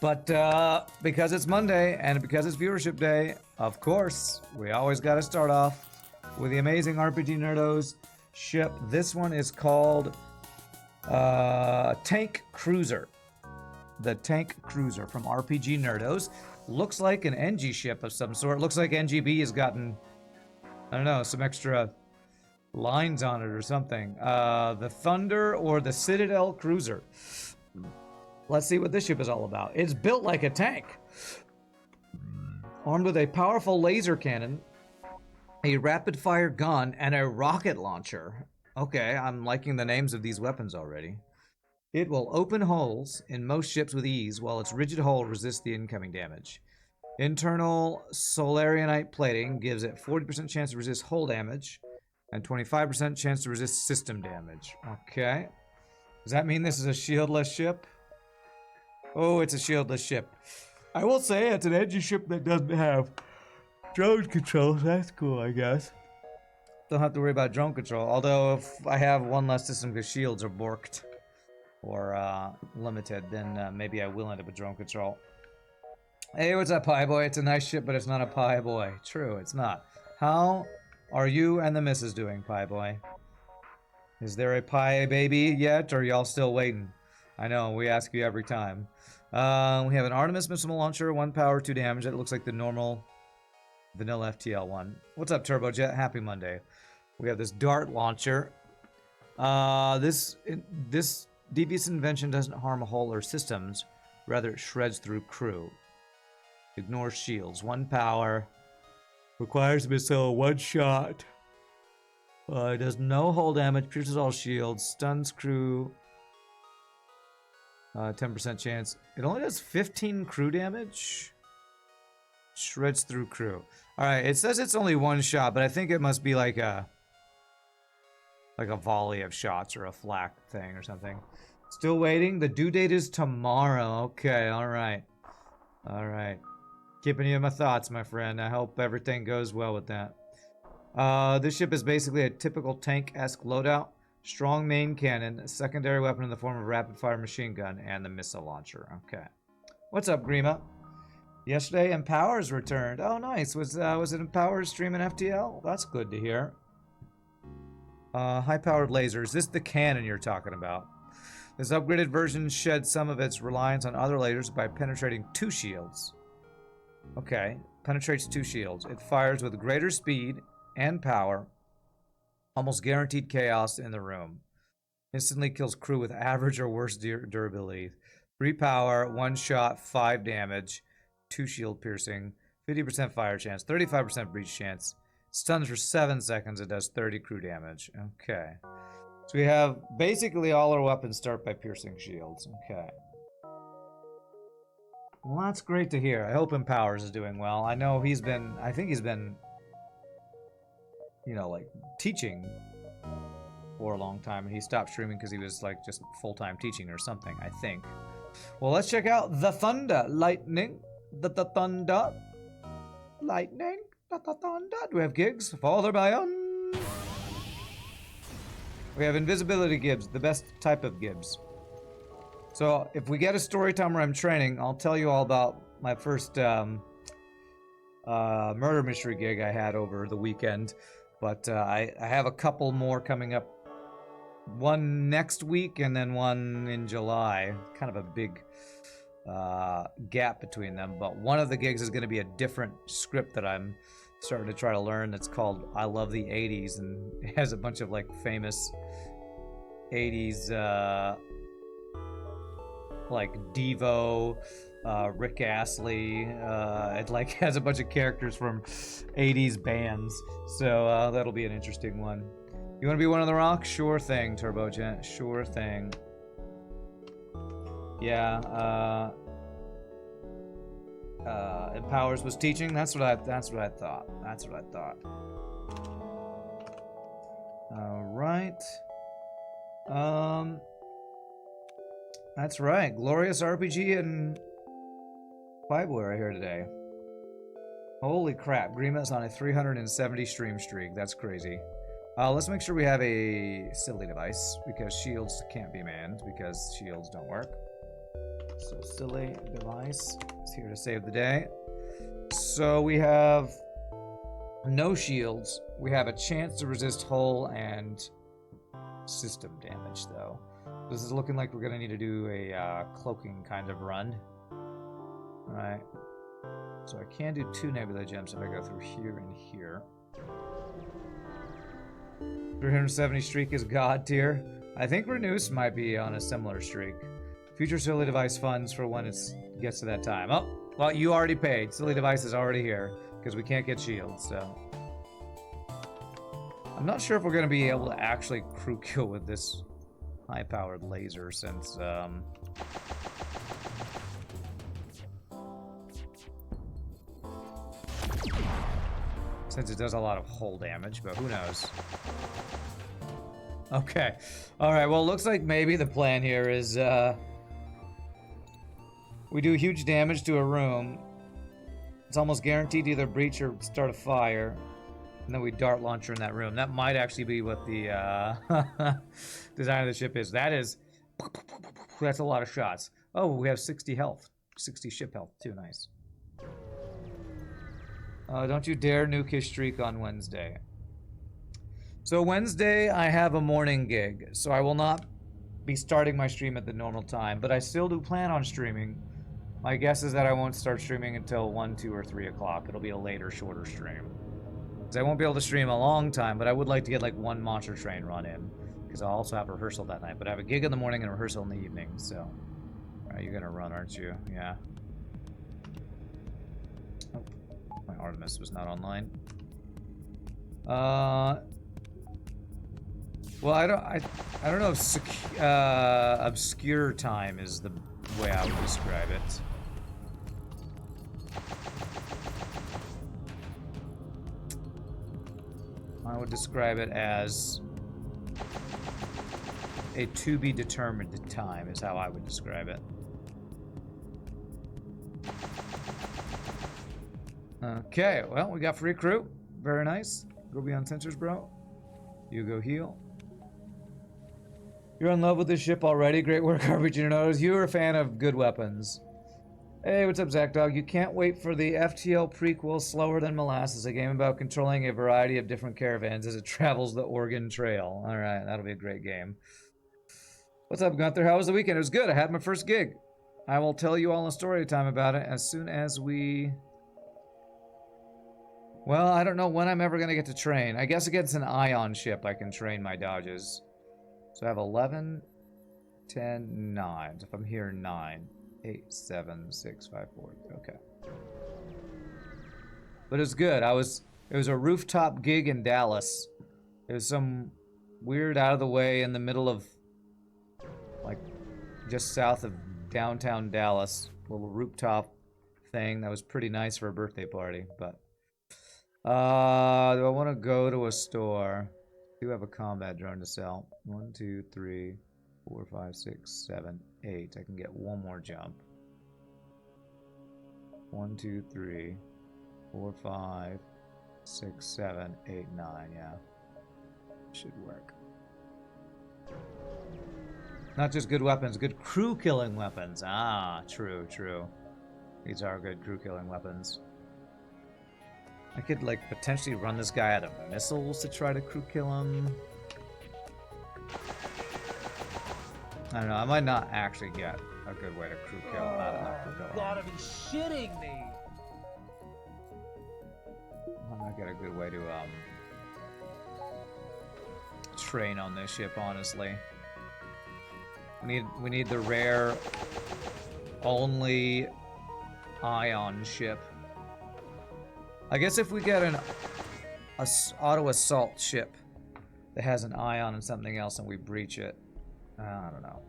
But because it's Monday and because it's viewership day, of course, we always got to start off with the amazing RPGNerdos ship. This one is called Tank Cruiser. The Tank Cruiser from RPGNerdos. Looks like an Engi ship of some sort. Looks like Engi B has gotten, I don't know, some extra lines on it or something. The Thunder or the Citadel Cruiser. Let's see what this ship is all about. It's built like a tank. Armed with a powerful laser cannon, a rapid-fire gun, and a rocket launcher. Okay, I'm liking the names of these weapons already. It will open holes in most ships with ease, while its rigid hull resists the incoming damage. Internal Solarianite plating gives it 40% chance to resist hull damage, and 25% chance to resist system damage. Okay. Does that mean this is a shieldless ship? Oh, it's a shieldless ship. I will say it's an Engi ship that doesn't have drone control. That's cool, I guess. Don't have to worry about drone control. Although if I have one less system because shields are borked or limited, then maybe I will end up with drone control. Hey, what's up, Pie Boy? It's a nice ship, but it's not a Pie Boy. True, it's not. How are you and the missus doing, Pie Boy? Is there a Pie Baby yet, or are y'all still waiting? I know, we ask you every time. We have an Artemis missile launcher, 1 power, 2 damage. That looks like the normal vanilla FTL one. What's up, Turbojet? Happy Monday. We have this dart launcher. This devious invention doesn't harm a hull or systems. Rather, it shreds through crew. Ignores shields. 1 power. Requires missile, 1 shot. It does no hull damage, pierces all shields, stuns crew. 10% chance. It only does 15 crew damage. Shreds through crew. Alright, it says it's only 1 shot, but I think it must be like a volley of shots or a flak thing or something. Still waiting. The due date is tomorrow. Okay, alright. Alright. Keeping you in my thoughts, my friend. I hope everything goes well with that. This ship is basically a typical tank-esque loadout. Strong main cannon, a secondary weapon in the form of a rapid-fire machine gun, and the missile launcher. Okay. What's up, Grima? Yesterday, Empower's returned. Oh, nice. Was it Empower's streaming FTL? That's good to hear. High-powered lasers. This is the cannon you're talking about. This upgraded version sheds some of its reliance on other lasers by penetrating 2 shields. Okay. Penetrates 2 shields. It fires with greater speed and power. Almost guaranteed chaos in the room. Instantly kills crew with average or worse durability. 3 power, 1 shot, 5 damage, 2 shield piercing, 50% fire chance, 35% breach chance. Stuns for 7 seconds, it does 30 crew damage. Okay. So we have basically all our weapons start by piercing shields. Okay. Well, that's great to hear. I hope Empowers is doing well. I know I think he's been, you know, like, teaching for a long time, and he stopped streaming because he was, like, just full-time teaching or something, I think. Well, let's check out the Thunder Lightning. The Thunder Lightning. The Thunder. Do we have gigs? Father Bayon. We have invisibility gibs, the best type of gibs. So, if we get a story time where I'm training, I'll tell you all about my first murder mystery gig I had over the weekend. But I have a couple more coming up. One next week and then one in July. Kind of a big gap between them. But one of the gigs is going to be a different script that I'm starting to try to learn. That's called I Love the 80s. And it has a bunch of like famous 80s like Devo, Rick Astley. It like has a bunch of characters from 80s bands, so that'll be an interesting one. You want to be one of the rocks? Sure thing, Turbojet. Sure thing. Yeah. Empowers was teaching. That's what I thought. That's what I thought. All right. That's right. Glorious RPG and Bible are here today. Holy crap. Grima's on a 370 stream streak. That's crazy. Let's make sure we have a silly device, because shields can't be manned, because shields don't work. So silly device is here to save the day. So we have no shields. We have a chance to resist hull and system damage, though. This is looking like we're gonna need to do a cloaking kind of run. Alright. So I can do 2 nebula gems if I go through here and here. 370 streak is god tier. I think Renus might be on a similar streak. Future silly device funds for when it gets to that time. Oh, well, you already paid. Silly device is already here because we can't get shields, so. I'm not sure if we're going to be able to actually crew kill with this high-powered laser since, since it does a lot of hull damage, but who knows. Okay. Alright, well, it looks like maybe the plan here is, we do huge damage to a room. It's almost guaranteed to either breach or start a fire. And then we dart launcher in that room. That might actually be what the design of the ship is. That is... That's a lot of shots. Oh, we have 60 health. 60 ship health, too. Nice. Don't you dare nuke his streak on Wednesday. So Wednesday, I have a morning gig. So I will not be starting my stream at the normal time. But I still do plan on streaming. My guess is that I won't start streaming until 1, 2, or 3 o'clock. It'll be a later, shorter stream. Because I won't be able to stream a long time, but I would like to get like 1 monster train run in. Because I'll also have rehearsal that night. But I have a gig in the morning and a rehearsal in the evening, so... Alright, you're gonna run, aren't you? Yeah. Oh, my Artemis was not online. Well, I don't know if obscure time is the way I would describe it. I would describe it as a to-be-determined time is how I would describe it. Okay, well, we got free crew. Very nice. Go beyond sensors, bro. You go heal. You're in love with this ship already. Great work, RPGNerdos. You're a fan of good weapons. Hey, what's up, Zach Dog? You can't wait for the FTL prequel, Slower Than Molasses, a game about controlling a variety of different caravans as it travels the Oregon Trail. All right, that'll be a great game. What's up, Gunther? How was the weekend? It was good. I had my first gig. I will tell you all a story time about it as soon as we... Well, I don't know when I'm ever going to get to train. I guess against an ion ship I can train my dodges. So I have 11, 10, 9. So if I'm here, 9, 8, 7, 6, 5, 4. Okay. But it was good. It was a rooftop gig in Dallas. It was some weird out of the way in the middle of, like, just south of downtown Dallas. Little rooftop thing that was pretty nice for a birthday party, but... do I want to go to a store? I do have a combat drone to sell. 1, 2, 3, 4, 5, 6, 7, 8. I can get one more jump. 1, 2, 3, 4, 5, 6, 7, 8, 9. Yeah. Should work. Not just good weapons, good crew killing weapons. Ah, true, true. These are good crew killing weapons. I could, like, potentially run this guy out of missiles to try to crew kill him. I don't know, I might not actually get a good way to crew kill him out of that crew kill him. You gotta be shitting me! I might get a good way to, train on this ship, honestly. We need the rare only ion ship. I guess if we get an auto assault ship that has an ion and something else and we breach it, I don't know.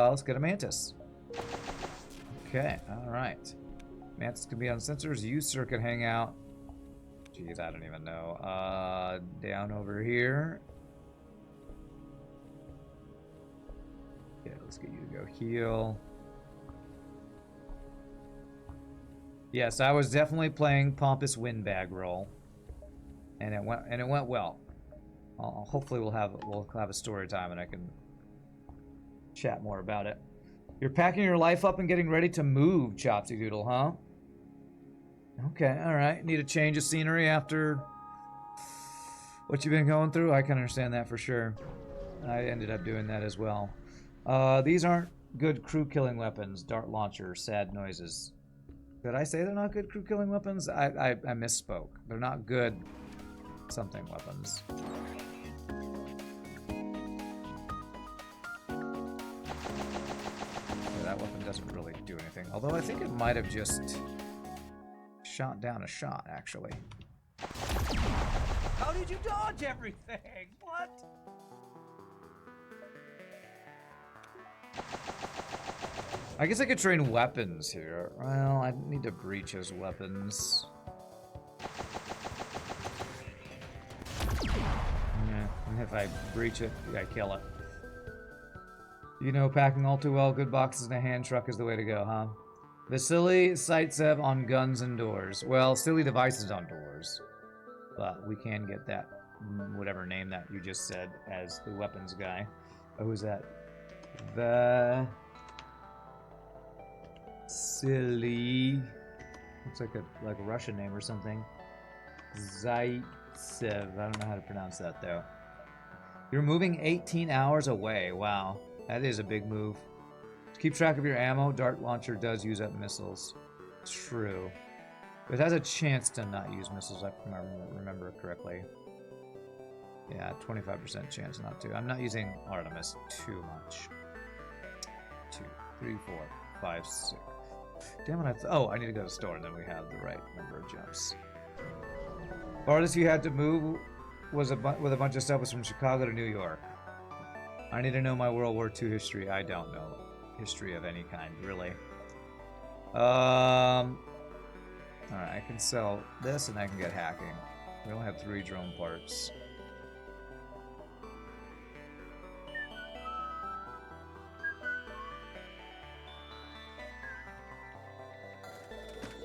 Let's get a Mantis. Okay, all right. Mantis can be on sensors. User can hang out. Jeez, I don't even know. Down over here. Okay, let's get you to go heal. Yes, I was definitely playing pompous windbag role, and it went well. Hopefully we'll have a story time and I can chat more about it. You're packing your life up and getting ready to move, Chopsy Doodle, huh? Okay, alright. Need a change of scenery after what you've been going through? I can understand that for sure. I ended up doing that as well. These aren't good crew-killing weapons. Dart launcher, sad noises. Did I say they're not good crew-killing weapons? I misspoke. They're not good something weapons. Yeah, that weapon doesn't really do anything. Although I think it might have just shot down a shot, actually. How did you dodge everything? What? I guess I could train weapons here. Well, I need to breach his weapons. Yeah, and if I breach it, I kill it. You know, packing all too well, good boxes in a hand truck is the way to go, huh? Vasily Zaitsev on guns and doors. Well, silly devices on doors. But we can get that, whatever name that you just said, as the weapons guy. Oh, who's that? Vasily. Looks like a Russian name or something. Zaitsev. I don't know how to pronounce that though. You're moving 18 hours away. Wow, that is a big move. Keep track of your ammo. Dart launcher does use up missiles. True. It has a chance to not use missiles, if I remember correctly. Yeah, 25% chance not to. I'm not using Artemis too much. 2, 3, 4, 5, 6. Damn it, I need to go to the store and then we have the right number of jumps. Farthest you had to move was with a bunch of stuff was from Chicago to New York. I need to know my World War II history. I don't know history of any kind, really. Alright, I can sell this and I can get hacking. We only have 3 drone parts.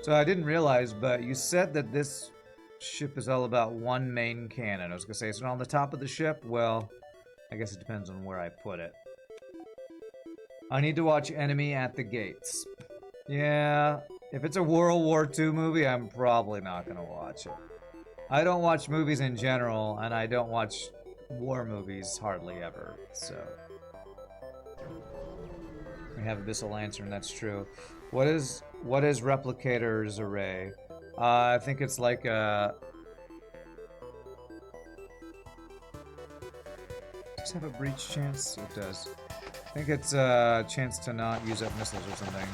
So I didn't realize, but you said that this ship is all about one main cannon. I was gonna say, is it on the top of the ship? Well, I guess it depends on where I put it. I need to watch Enemy at the Gates. Yeah, if it's a World War II movie, I'm probably not gonna watch it. I don't watch movies in general, and I don't watch war movies hardly ever, so. We have Abyssal Lantern, that's true. What is Replicator's Array? I think it's like a... Does it have a breach chance? It does. I think it's a chance to not use up missiles or something.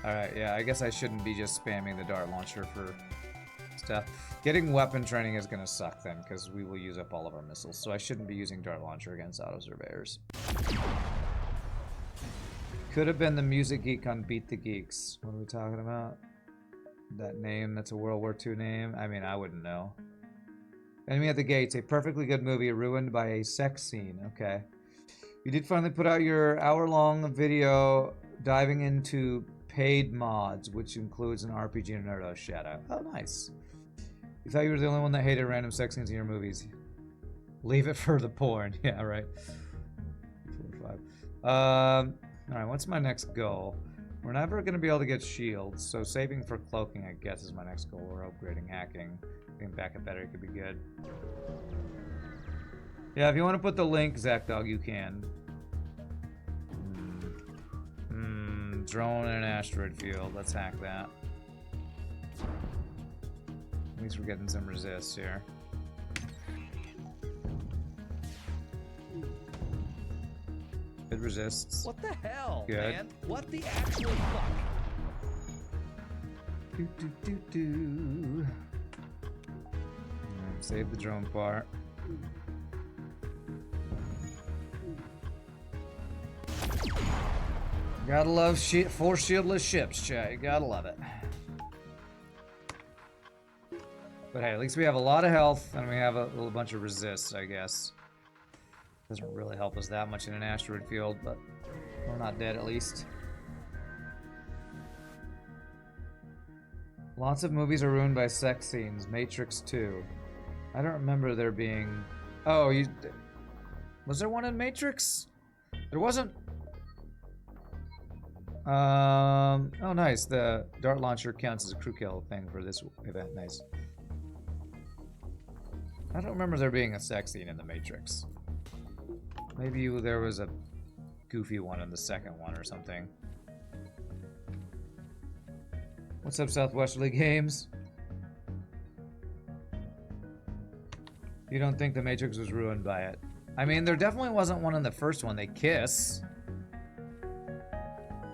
Alright, yeah, I guess I shouldn't be just spamming the dart launcher for stuff. Getting weapon training is gonna suck then, because we will use up all of our missiles, so I shouldn't be using dart launcher against auto surveyors. Could have been the Music Geek on Beat the Geeks. What are we talking about? That name, that's a World War II name? I mean, I wouldn't know. Enemy at the Gates, a perfectly good movie ruined by a sex scene. Okay. You did finally put out your hour-long video diving into paid mods, which includes an RPGNerdos shout-out. Oh, nice. You thought you were the only one that hated random sex scenes in your movies. Leave it for the porn. Yeah, right. 4 or 5. Alright, what's my next goal? We're never going to be able to get shields, so saving for cloaking, I guess, is my next goal, or upgrading hacking. Getting back at better could be good. Yeah, if you want to put the link, Zakdog, you can. Drone in an asteroid field. Let's hack that. At least we're getting some resists here. It resists. What the hell, Good. man? What the actual fuck? Save the drone part. Gotta love four shieldless ships, chat. You gotta love it. But hey, at least we have a lot of health and we have a little bunch of resists, I guess. Doesn't really help us that much in an asteroid field, but we're not dead at least. Lots of movies are ruined by sex scenes. Matrix 2. I don't remember there being... Oh, you... Was there one in Matrix? There wasn't... Oh, nice. The dart launcher counts as a crew kill thing for this event. Nice. I don't remember there being a sex scene in the Matrix. Maybe there was a goofy one in the second one or something. What's up, Southwesterly Games? You don't think the Matrix was ruined by it? I mean, there definitely wasn't one in the first one. They kiss.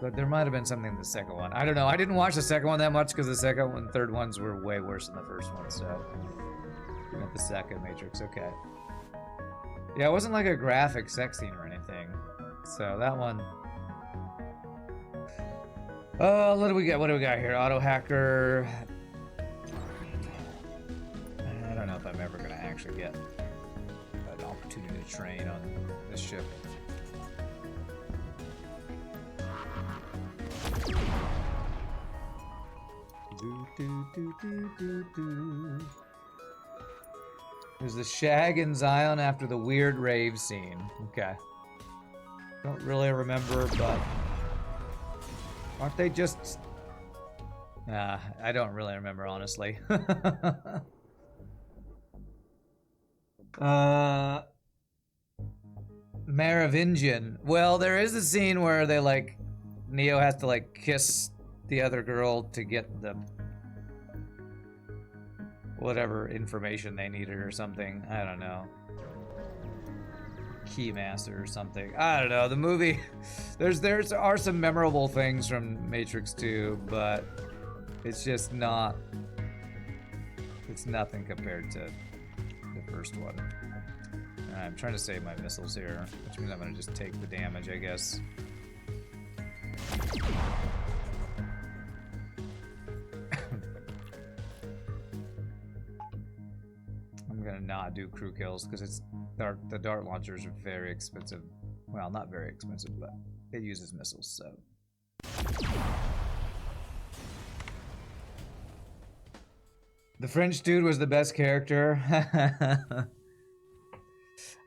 But there might have been something in the second one. I don't know. I didn't watch the second one that much because the second and third ones were way worse than the first one, so... You meant the second Matrix, okay. Yeah, it wasn't like a graphic sex scene or anything. So that one... Oh, what do we got? What do we got here? Auto hacker. I don't know if I'm ever gonna actually get an opportunity to train on this ship. There's the Shag and Zion after the weird rave scene. Okay. Don't really remember, but aren't they just... I don't really remember, honestly. Merovingian. Well, there is a scene where they, like, Neo has to, like, kiss the other girl to get the whatever information they needed or something. I don't know. Keymaster or something. I don't know. The movie, there are some memorable things from Matrix 2, but it's just not. It's nothing compared to the first one. I'm trying to save my missiles here, which means I'm gonna just take the damage, I guess. I'm gonna not do crew kills because it's the dart launchers are very expensive. Well, not very expensive, but it uses missiles, so. The French dude was the best character.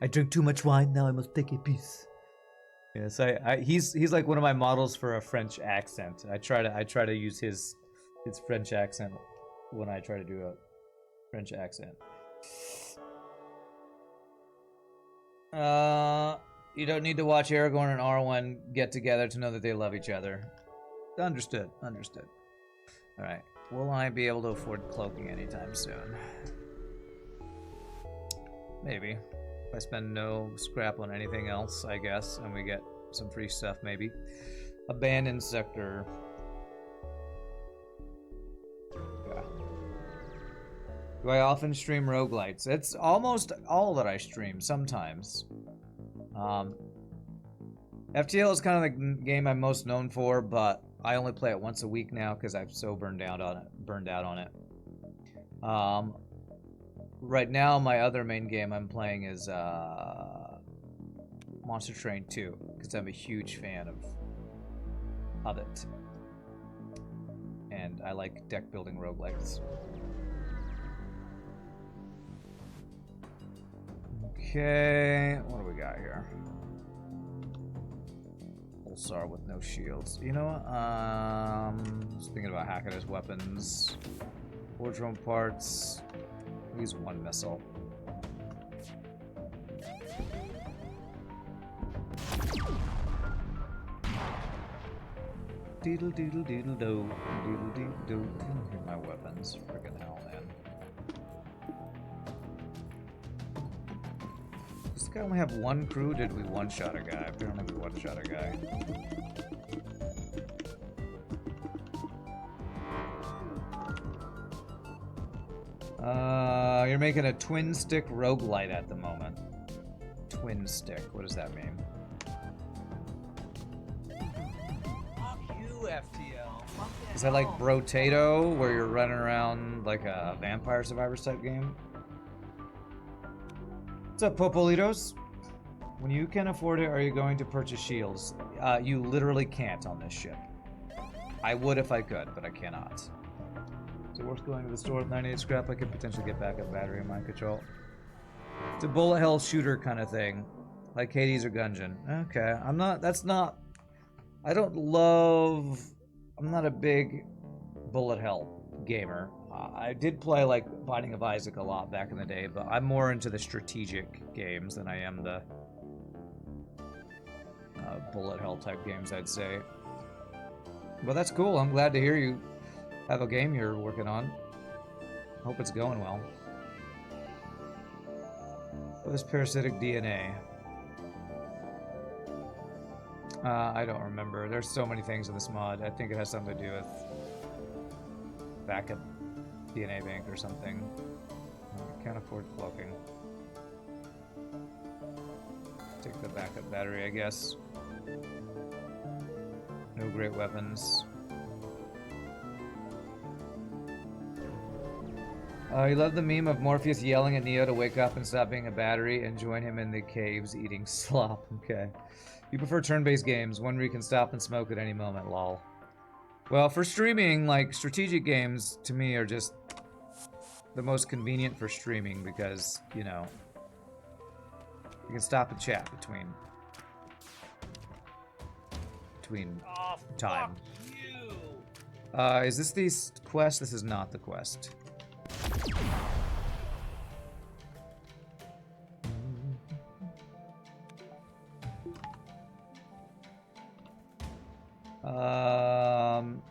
I drink too much wine, now I must take a piece. Yes, he's like one of my models for a French accent. I try to use his French accent when I try to do a French accent. You don't need to watch Aragorn and Arwen get together to know that they love each other. Understood. Understood. All right. Will I be able to afford cloaking anytime soon? Maybe. If I spend no scrap on anything else, I guess, and we get some free stuff, maybe. Abandoned sector. Yeah. Do I often stream roguelites? It's almost all that I stream, sometimes. FTL is kind of the game I'm most known for, but I only play it once a week now because I'm so burned out on it. Right now, my other main game I'm playing is Monster Train 2 because I'm a huge fan of it, and I like deck building roguelites. Okay, what do we got here? Pulsar with no shields. You know what? Just thinking about hacking his weapons. Wardrobe parts. Use one missile. Deedle deedle deedle do. Deedle deedle do. Here's my weapons. Friggin' hell, man. Does this guy only have one crew? Did we one-shot a guy? Apparently we one-shot a guy. You're making a twin stick roguelite at the moment. Twin stick, what does that mean? Fuck you, FTL. Fuck Is that like Brotato, where you're running around like a Vampire Survivors type game? What's up, Popolitos? When you can afford it, are you going to purchase shields? You literally can't on this ship. I would if I could, but I cannot. Is it worth going to the store with 98 scrap? I could potentially get backup battery in mind control. It's a bullet hell shooter kind of thing. Like Hades or Gungeon. Okay, I'm not, that's not, I don't love, I'm not a big bullet hell gamer. I did play like Binding of Isaac a lot back in the day, but I'm more into the strategic games than I am the bullet hell type games, I'd say. But that's cool. I'm glad to hear you have a game you're working on. Hope it's going well. What is parasitic DNA? I don't remember. There's so many things in this mod. I think it has something to do with backup DNA bank or something. I can't afford cloaking. Take the backup battery, I guess. No great weapons. You love the meme of Morpheus yelling at Neo to wake up and stop being a battery and join him in the caves eating slop. Okay. You prefer turn-based games, one where you can stop and smoke at any moment, lol. Well, for streaming, like, strategic games, to me, are just the most convenient for streaming because, you know, you can stop and chat between time. Fuck you. Is this the quest? This is not the quest.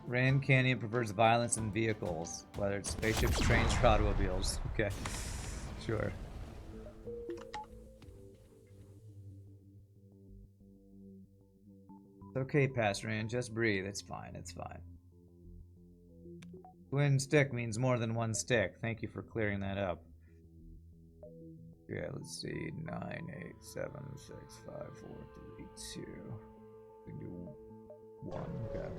Rand Canyon prefers violence in vehicles, whether it's spaceships, trains, or automobiles. Okay, sure. It's okay, Pastor Rand, just breathe. It's fine, it's fine. Twin stick means more than one stick. Thank you for clearing that up. Yeah, let's see. 9, 8, 7, 6, 5, 4, 3, 2. We can do 1. Okay.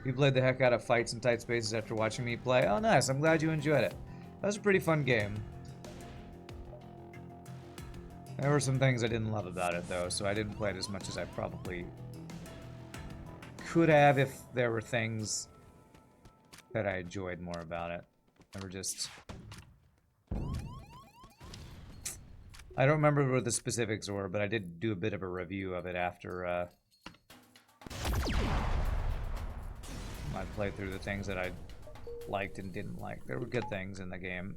You played the heck out of Fights in Tight Spaces after watching me play. Oh, nice. I'm glad you enjoyed it. That was a pretty fun game. There were some things I didn't love about it, though, so I didn't play it as much as I probably could have if there were things that I enjoyed more about it. They were just... I don't remember what the specifics were, but I did do a bit of a review of it after I played through the things that I liked and didn't like. There were good things in the game.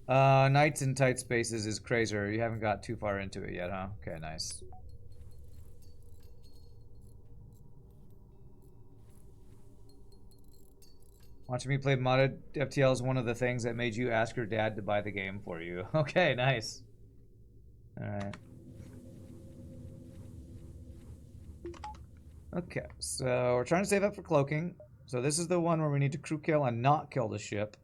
Nights in Tight Spaces is crazier. You haven't got too far into it yet, huh? Okay, nice. Watching me play modded FTL is one of the things that made you ask your dad to buy the game for you. Okay, nice. Alright. Okay, so we're trying to save up for cloaking. So this is the one where we need to crew kill and not kill the ship.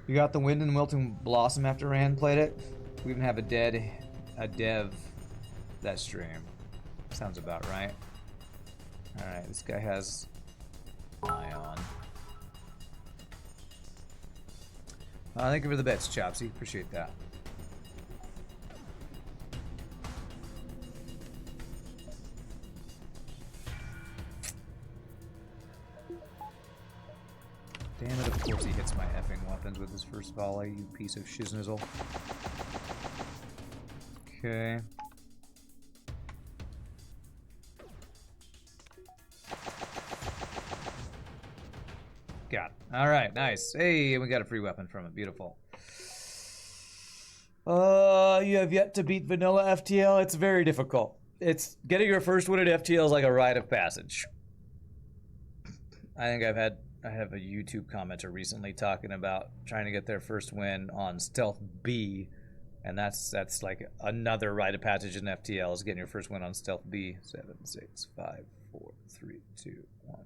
You got the Wind and Wilting Blossom after Rand played it? We even have a dev that stream. Sounds about right. Alright, this guy has Ion. Thank you for the bets, Chopsy. Appreciate that. Damn it, of course he hits my effing weapons with his first volley, you piece of shiznizle. Okay. Got it. Alright, nice. Hey, we got a free weapon from it. Beautiful. You have yet to beat vanilla FTL. It's very difficult. It's getting your first win at FTL is like a rite of passage. I think I have a YouTube commenter recently talking about trying to get their first win on Stealth B, and that's like another rite of passage in FTL is getting your first win on Stealth B. 7, 6, 5, 4, 3, 2, 1.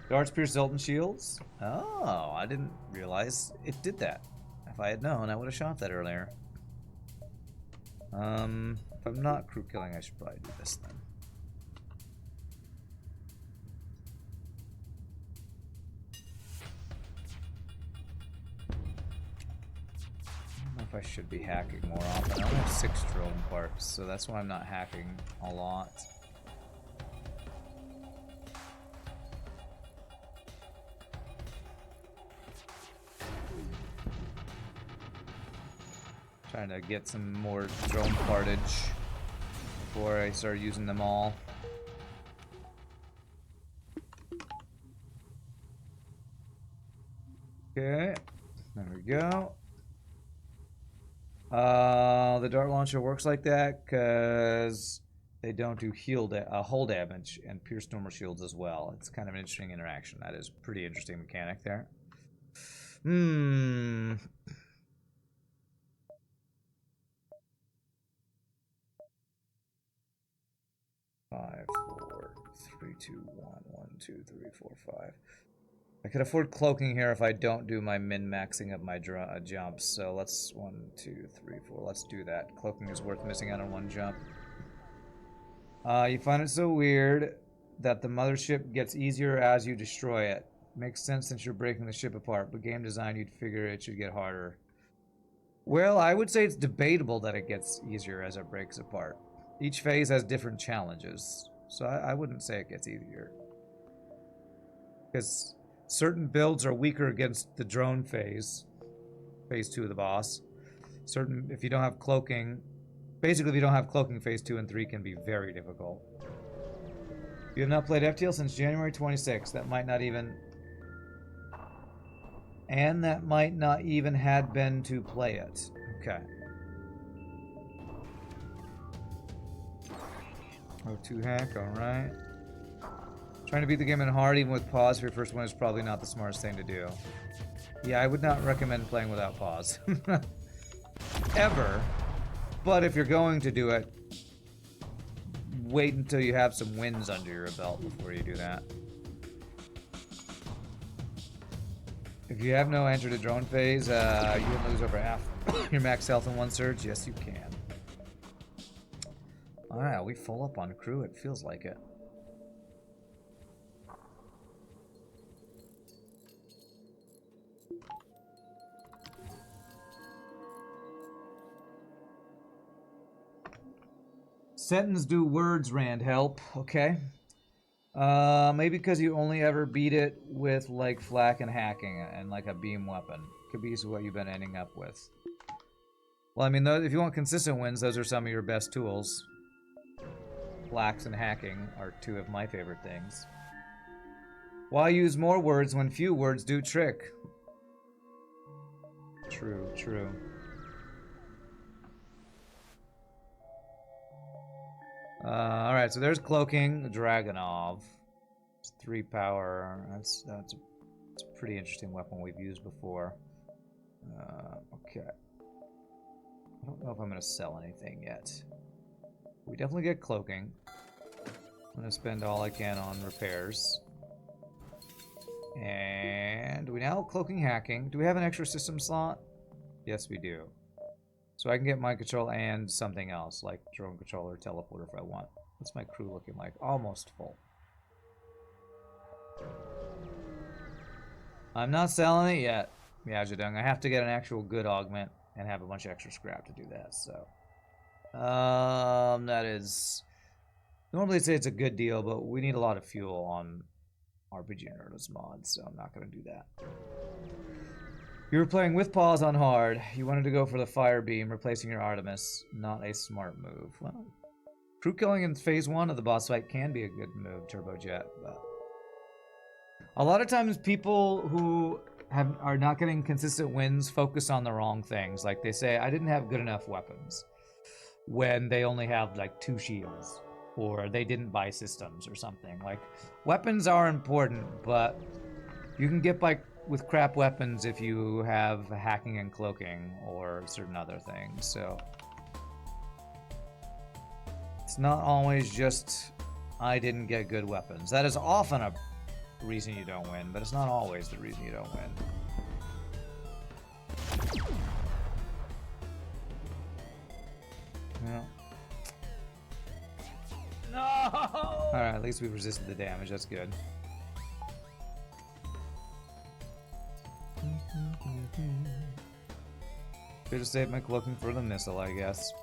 Darts pierce Zoltan shields? Oh, I didn't realize it did that. If I had known, I would have shot that earlier. If I'm not crew killing, I should probably do this then. I don't know if I should be hacking more often. I only have 6 drone parts, so that's why I'm not hacking a lot. Trying to get some more drone partage before I start using them all. Okay, there we go. The dart launcher works like that because they don't do hull damage and pierce normal shields as well. It's kind of an interesting interaction. That is a pretty interesting mechanic there. 5, 4, 3, 2, 1, 1, 2, 3, 4, 5. I could afford cloaking here if I don't do my min-maxing of my jumps. So let's 1, 2, 3, 4. Let's do that. Cloaking is worth missing out on 1 jump. You find it so weird that the mothership gets easier as you destroy it. Makes sense since you're breaking the ship apart, but game design, you'd figure it should get harder. Well, I would say it's debatable that it gets easier as it breaks apart. Each phase has different challenges, so I wouldn't say it gets easier. Because certain builds are weaker against the drone phase 2 of the boss. If you don't have cloaking, basically if you don't have cloaking, phase 2 and 3 can be very difficult. You have not played FTL since January 26th. That might not even... And that might not even had been to play it. Okay. O2 hack, alright. Trying to beat the game in hard even with pause for your first one is probably not the smartest thing to do. Yeah, I would not recommend playing without pause. Ever. But if you're going to do it, wait until you have some wins under your belt before you do that. If you have no enter to drone phase, you can lose over half your max health in 1 surge. Yes, you can. Alright, we full up on crew. It feels like it. Sentence do words, Rand, help. Okay. Maybe because you only ever beat it with, like, flak and hacking and, like, a beam weapon. Could be what you've been ending up with. Well, I mean, if you want consistent wins, those are some of your best tools. Flaks and hacking are 2 of my favorite things. Why use more words when few words do trick? True, true. Alright, so there's cloaking, Dragonov. It's 3 power. That's a pretty interesting weapon we've used before. Okay. I don't know if I'm going to sell anything yet. We definitely get cloaking. I'm going to spend all I can on repairs. And do we now have cloaking hacking? Do we have an extra system slot? Yes, we do. So I can get mind control and something else, like drone controller or teleporter if I want. What's my crew looking like? Almost full. I'm not selling it yet, Miaojadung. I have to get an actual good augment and have a bunch of extra scrap to do that, so... that is... Normally I'd say it's a good deal, but we need a lot of fuel on RPGNerdos mods, so I'm not going to do that. You were playing with pause on hard. You wanted to go for the fire beam, replacing your Artemis. Not a smart move. Well, crew killing in phase 1 of the boss fight can be a good move, Turbojet, but... A lot of times people who are not getting consistent wins focus on the wrong things. Like they say, I didn't have good enough weapons, when they only have like 2 shields, or they didn't buy systems or something. Like, weapons are important, but you can get by with crap weapons if you have hacking and cloaking or certain other things. So it's not always just I didn't get good weapons. That is often a reason you don't win, but it's not always the reason you don't win. Yeah. No! Alright, at least we resisted the damage. That's good. Should have saved my cloaking for the missile, I guess.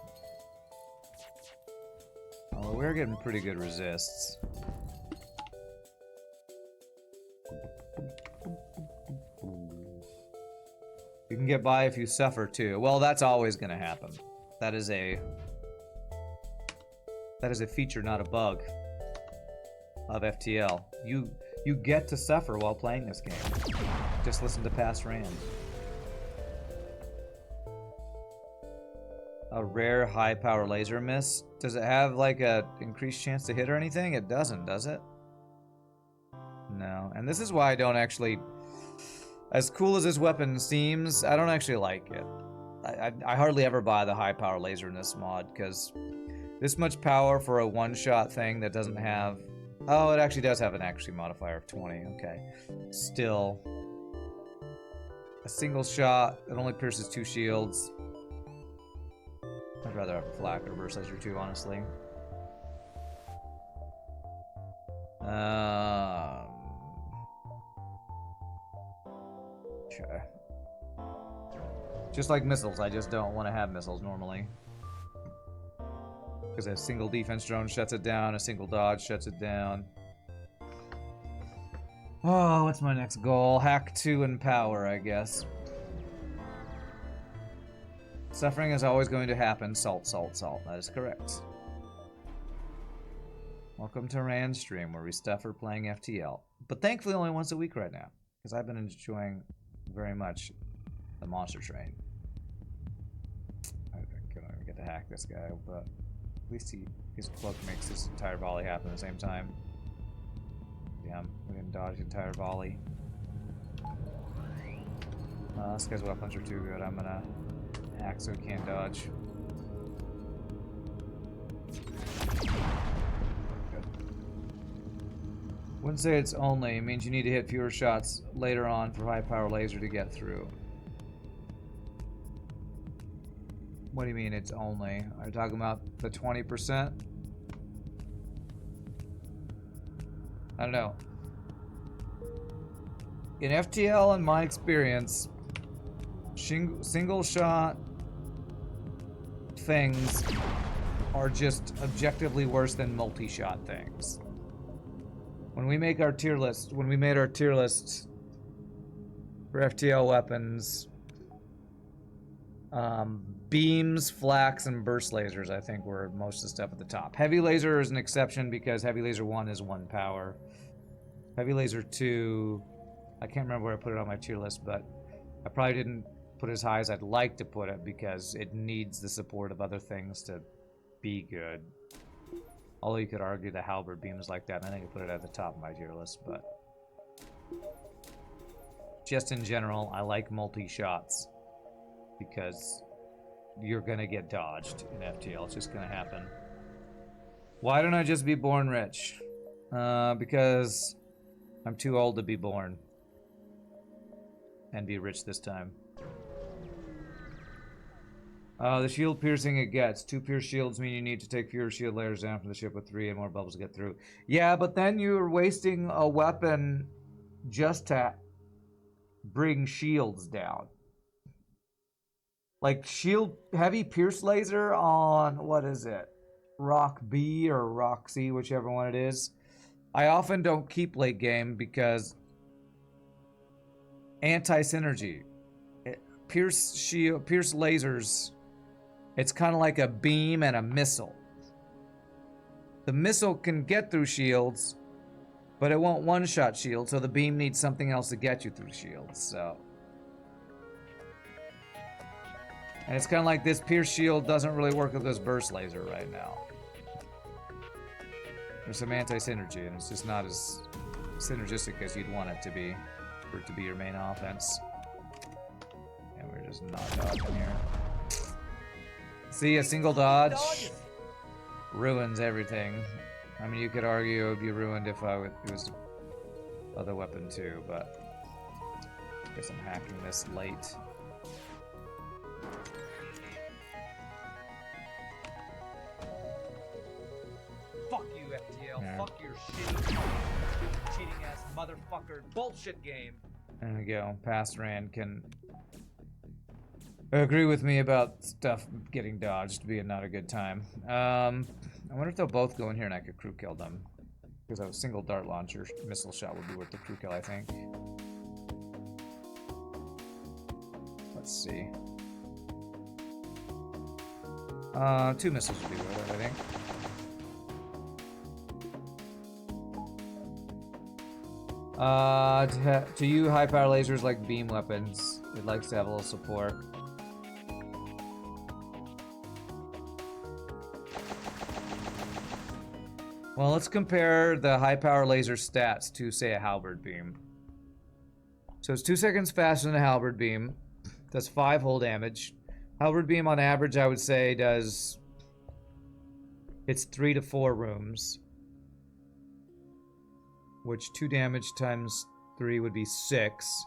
Oh, we're getting pretty good resists. You can get by if you suffer too. Well, that's always gonna happen. That is a feature, not a bug of FTL. You get to suffer while playing this game. Just listen to past Rand. A rare high power laser miss. Does it have like a increased chance to hit or anything? It doesn't, does it? No. And this is why I don't actually, as cool as this weapon seems, I don't actually like it. I hardly ever buy the high power laser in this mod because this much power for a one-shot thing that doesn't have... Oh, it actually does have an accuracy modifier of 20. Okay. Still. A single shot. It only pierces 2 shields. I'd rather have a flak or reverse laser too, honestly. Okay. Just like missiles, I just don't want to have missiles normally. Because a single defense drone shuts it down, a single dodge shuts it down. Oh, what's my next goal? Hack 2 and power, I guess. Suffering is always going to happen. Salt, salt, salt. That is correct. Welcome to Rand's stream, where we stuffer playing FTL. But thankfully only once a week right now. Because I've been enjoying very much the monster train. I couldn't even get to hack this guy, but... At least his cloak makes his entire volley happen at the same time. Damn, we didn't dodge the entire volley. This guy's weapons are too good. I'm gonna hack so he can't dodge. Good. Wouldn't say it's only. It means you need to hit fewer shots later on for high power laser to get through. What do you mean it's only? Are you talking about the 20%? I don't know. In FTL, in my experience, single shot things are just objectively worse than multi-shot things. When we make our tier list, when we made our tier list for FTL weapons, beams, flaks, and burst lasers, I think, were most of the stuff at the top. Heavy laser is an exception because heavy laser 1 is 1 power. Heavy laser 2, I can't remember where I put it on my tier list, but I probably didn't put it as high as I'd like to put it because it needs the support of other things to be good. Although you could argue the halberd beam is like that, and I think I put it at the top of my tier list, but... Just in general, I like multi-shots because you're gonna get dodged in FTL. It's just gonna happen. Why don't I just be born rich? Because I'm too old to be born and be rich this time. The shield piercing it gets. 2 pierce shields mean you need to take fewer shield layers down from the ship with 3 and more bubbles to get through. Yeah, but then you're wasting a weapon just to bring shields down. Like shield heavy pierce laser on, what is it? Rock B or Rock C, whichever one it is. I often don't keep late game because anti-synergy. Pierce lasers, it's kind of like a beam and a missile. The missile can get through shields, but it won't one-shot shield, so the beam needs something else to get you through shields, so... And it's kind of like this pierce shield doesn't really work with this burst laser right now. There's some anti-synergy, and it's just not as synergistic as you'd want it to be, for it to be your main offense. And we're just not dodging here. See, a single dodge ruins everything. I mean, you could argue it would be ruined if it was other weapon too, but I guess I'm hacking this late. Fuck you, FTL. Yeah. Fuck your shit. Cheating ass motherfucker. Bullshit game. There we go. Past Rand can agree with me about stuff getting dodged being not a good time. I wonder if they'll both go in here and I could crew kill them. Because a single dart launcher missile shot would be worth the crew kill, I think. Let's see. 2 missiles would be worth it, I think. To you, high power lasers like beam weapons. It likes to have a little support. Well, let's compare the high power laser stats to, say, a halberd beam. So it's 2 seconds faster than a halberd beam. Does 5 hull damage. Halberd beam on average, I would say, does... It's 3 to 4 rooms. Which 2 damage times 3 would be 6.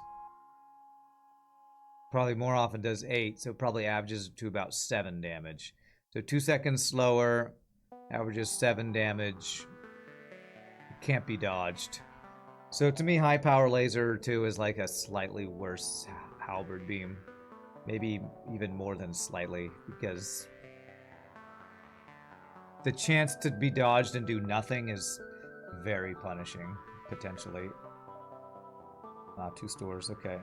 Probably more often does 8, so it probably averages to about 7 damage. So 2 seconds slower, averages 7 damage. Can't be dodged. So to me, high power laser 2 is like a slightly worse halberd beam. Maybe even more than slightly, because the chance to be dodged and do nothing is very punishing, potentially. 2 stores, okay.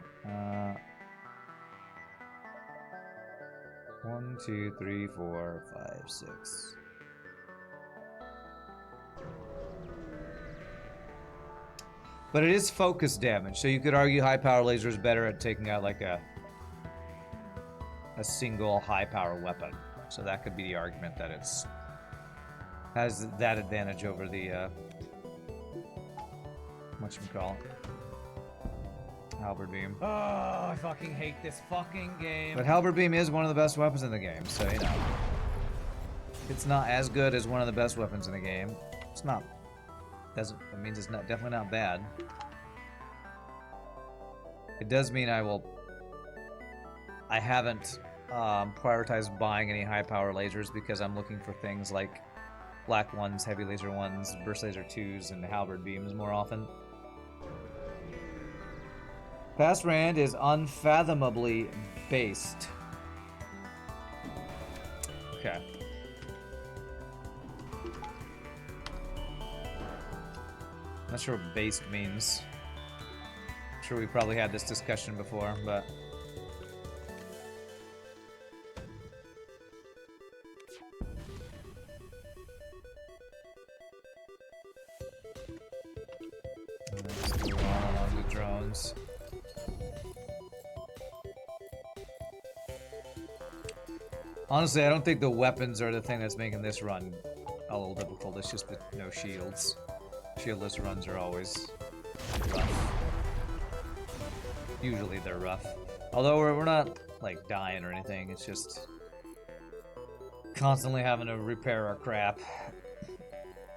1, 2, 3, 4, 5, 6. But it is focus damage, so you could argue high power laser is better at taking out like a single high power weapon. So that could be the argument that it's has that advantage over the whatchamacallit, halberd beam. Oh, I fucking hate this fucking game. But halberd beam is one of the best weapons in the game, so you know. It's not as good as one of the best weapons in the game. It's not. That means it's not definitely not bad. It does mean I haven't prioritized buying any high power lasers because I'm looking for things like black ones, heavy laser ones, burst laser 2s, and halberd beams more often. Fast Rand is unfathomably based. Okay. Not sure what based means. I'm sure we probably had this discussion before, but... Let's do all along the drones. Honestly, I don't think the weapons are the thing that's making this run a little difficult. It's just the no shields. Shieldless runs are always rough. Usually they're rough. Although we're not, like, dying or anything. It's just constantly having to repair our crap.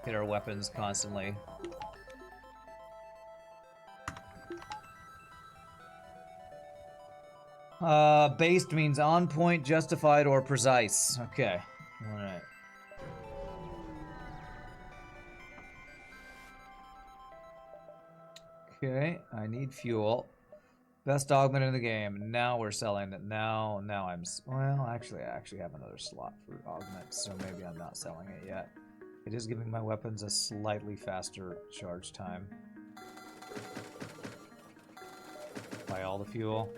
Hit our weapons constantly. Based means on point, justified, or precise. Okay. Alright. Okay, I need fuel. Best augment in the game. Now we're selling it. Now I'm... Well, actually, I actually have another slot for augment, so maybe I'm not selling it yet. It is giving my weapons a slightly faster charge time. Buy all the fuel.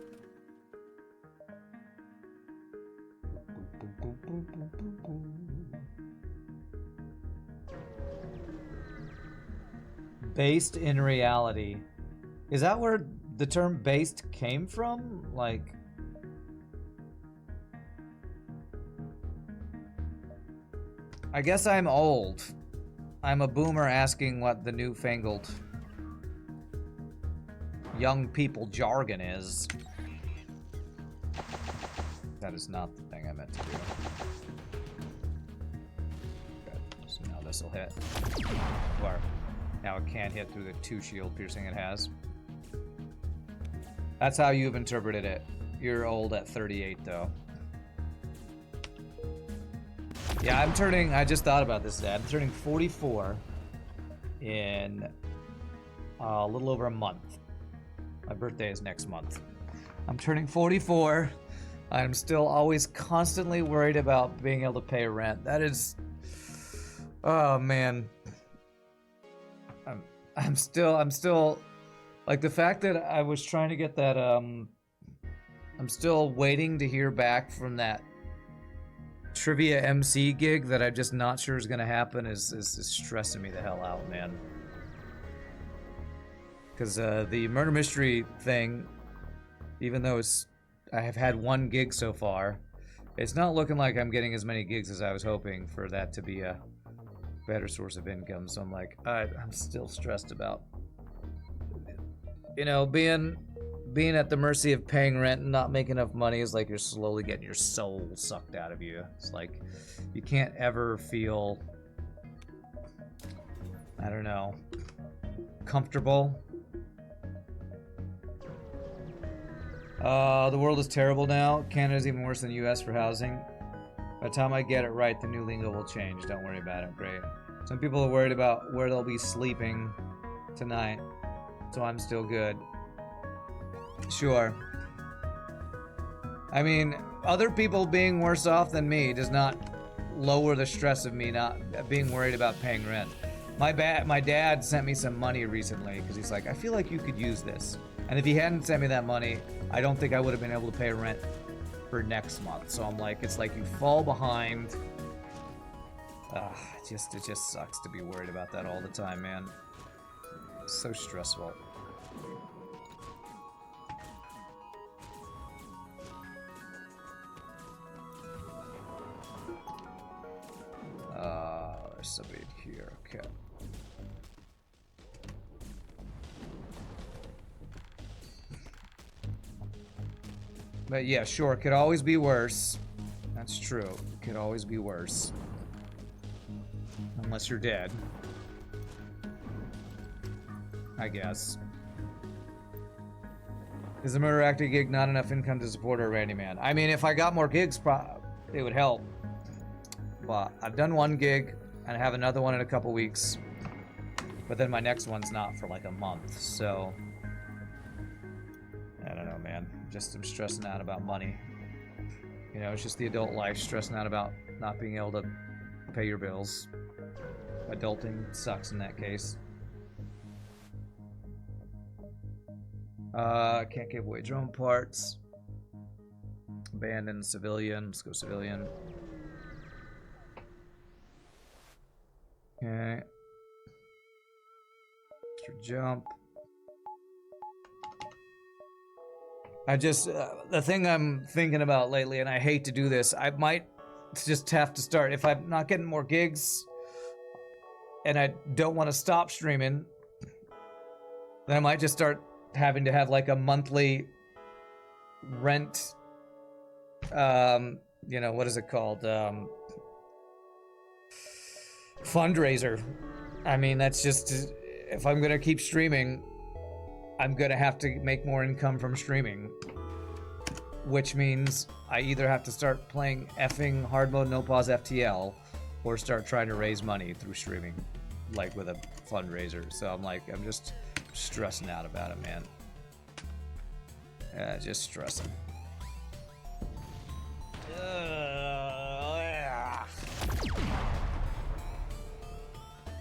Based in reality. Is that where the term based came from? Like... I guess I'm old. I'm a boomer asking what the newfangled young people jargon is. That is not the thing I meant to do. Good. So now this will hit. Or now it can't hit through the 2 shield piercing it has. That's how you've interpreted it. You're old at 38 though. Yeah, I just thought about this today. I'm turning 44 in a little over a month. My birthday is next month. I'm turning 44. I'm still always constantly worried about being able to pay rent. That is, oh man. I'm still like the fact that I was trying to get that I'm still waiting to hear back from that trivia MC gig that I'm just not sure is gonna happen is stressing me the hell out, man. Because the murder mystery thing, even though I have had one gig so far, it's not looking like I'm getting as many gigs as I was hoping for that to be a better source of income. So I'm like, I'm still stressed about, you know, being at the mercy of paying rent and not making enough money is like you're slowly getting your soul sucked out of you. It's like you can't ever feel, I don't know, comfortable. The world is terrible now. Canada's even worse than US for housing. By the time I get it right, the new lingo will change. Don't worry about it. Great. Some people are worried about where they'll be sleeping tonight, so I'm still good. Sure. I mean, other people being worse off than me does not lower the stress of me not being worried about paying rent. My dad sent me some money recently because he's like, I feel like you could use this. And if he hadn't sent me that money, I don't think I would have been able to pay rent for next month. So I'm like, it's like you fall behind. It just sucks to be worried about that all the time, man. It's so stressful. There's somebody here. Okay. But yeah, sure, it could always be worse. That's true. It could always be worse. Unless you're dead. I guess. Is the murder acting gig not enough income to support our Randy Man? I mean, if I got more gigs, it would help. But I've done one gig, and I have another one in a couple weeks. But then my next one's not for like a month, so... I don't know, man. I'm stressing out about money. You know, it's just the adult life, stressing out about not being able to pay your bills. Adulting sucks in that case. Can't give away drone parts. Abandon civilian. Let's go civilian. Okay. Extra jump. The thing I'm thinking about lately, and I hate to do this, I might just have to start, if I'm not getting more gigs, and I don't want to stop streaming, then I might just start having to have like a monthly rent, you know, what is it called? Fundraiser. I mean, that's just, if I'm gonna keep streaming, I'm gonna have to make more income from streaming, which means I either have to start playing effing hard mode no pause FTL or start trying to raise money through streaming, like with a fundraiser. So I'm like, I'm just stressing out about it, man. Just stressing.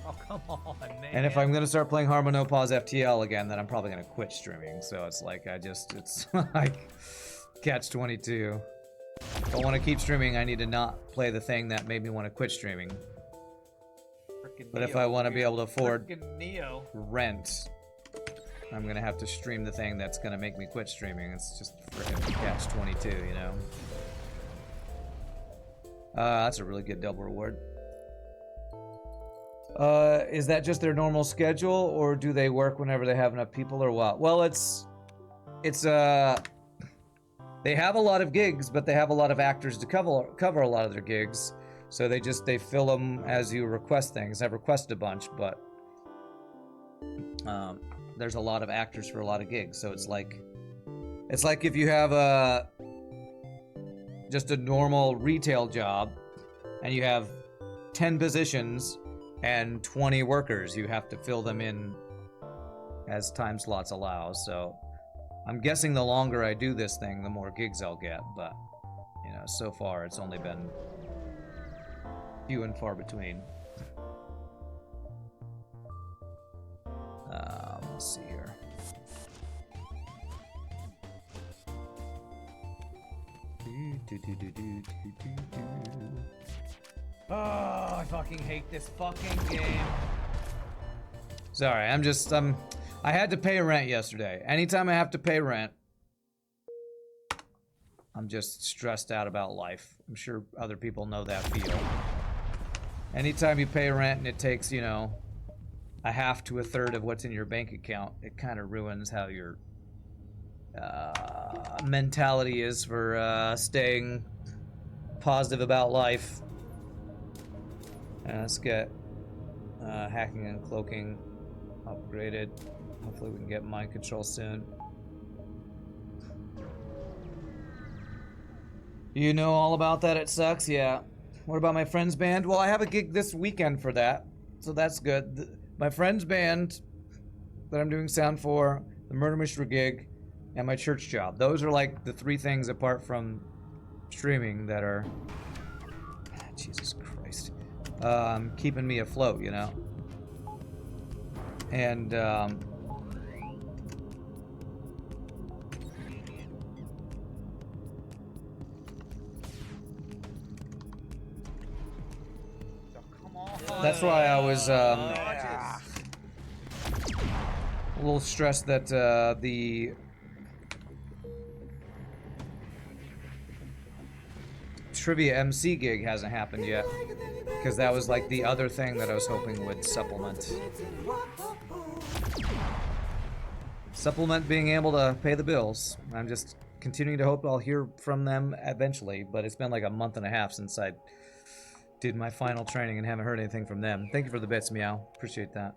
Oh, come on, man. And if I'm gonna start playing Hard Mode No Pause FTL again, then I'm probably gonna quit streaming. So it's like, it's like catch-22. If I want to keep streaming, I need to not play the thing that made me want to quit streaming. But if I want to be able to afford rent, I'm gonna have to stream the thing that's gonna make me quit streaming. It's just freaking catch-22, you know? That's a really good double reward. Is that just their normal schedule, or do they work whenever they have enough people, or what? Well, they have a lot of gigs, but they have a lot of actors to cover a lot of their gigs. So they fill them as you request things. I've requested a bunch, but there's a lot of actors for a lot of gigs. So it's like if you have just a normal retail job and you have 10 positions and 20 workers, you have to fill them in as time slots allow. So I'm guessing the longer I do this thing, the more gigs I'll get, but know, so far it's only been few and far between. Let's see here. Oh, I fucking hate this fucking game. Sorry, I had to pay rent yesterday. Anytime I have to pay rent, I'm just stressed out about life. I'm sure other people know that feel. Anytime you pay rent and it takes, you know, a half to a third of what's in your bank account, it kind of ruins how your mentality is for staying positive about life. Let's get hacking and cloaking upgraded. Hopefully we can get mind control soon. You know all about that, it sucks? Yeah. What about my friend's band? Well, I have a gig this weekend for that, so that's good. My friend's band that I'm doing sound for, the Murder Mystery gig, and my church job. Those are like the three things apart from streaming that are, Jesus Christ, keeping me afloat, you know? And, that's why I was a little stressed that the trivia MC gig hasn't happened yet, because that was like the other thing that I was hoping would supplement being able to pay the bills. I'm just continuing to hope I'll hear from them eventually, but it's been like a month and a half since I did my final training and haven't heard anything from them. Thank you for the bits, Meow. Appreciate that.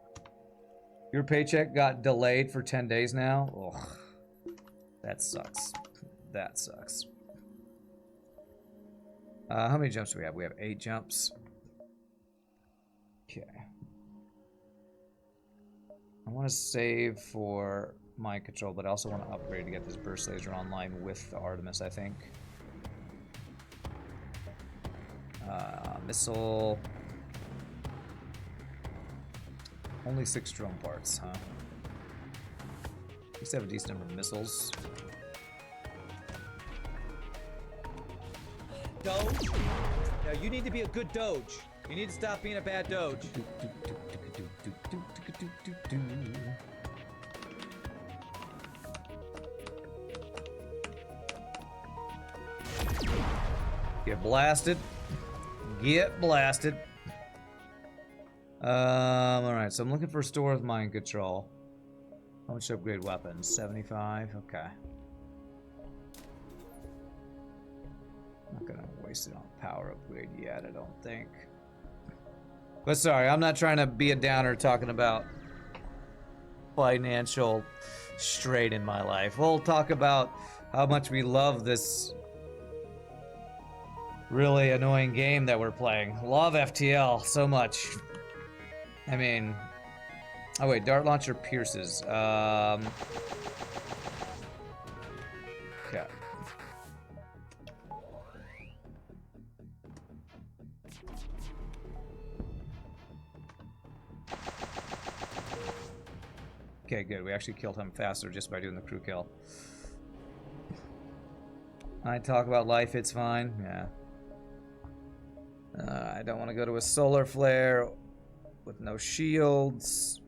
Your paycheck got delayed for 10 days now? Ugh. That sucks. That sucks. How many jumps do we have? We have 8 jumps. Okay. I want to save for mind control, but I also want to upgrade to get this burst laser online with the Artemis, I think. Missile. Only 6 drone parts, huh? At least have a decent number of missiles. Doge? No, you need to be a good Doge. You need to stop being a bad Doge. Get blasted. Get blasted. Alright, so I'm looking for a store with mind control. How much to upgrade weapons? 75? Okay. Not gonna waste it on power upgrade yet, I don't think. But sorry, I'm not trying to be a downer talking about financial strain in my life. We'll talk about how much we love this really annoying game that we're playing. Love FTL so much. I mean, oh wait, dart launcher pierces. Okay. Okay, good. We actually killed him faster just by doing the crew kill. I talk about life, it's fine. Yeah. I don't want to go to a solar flare with no shields.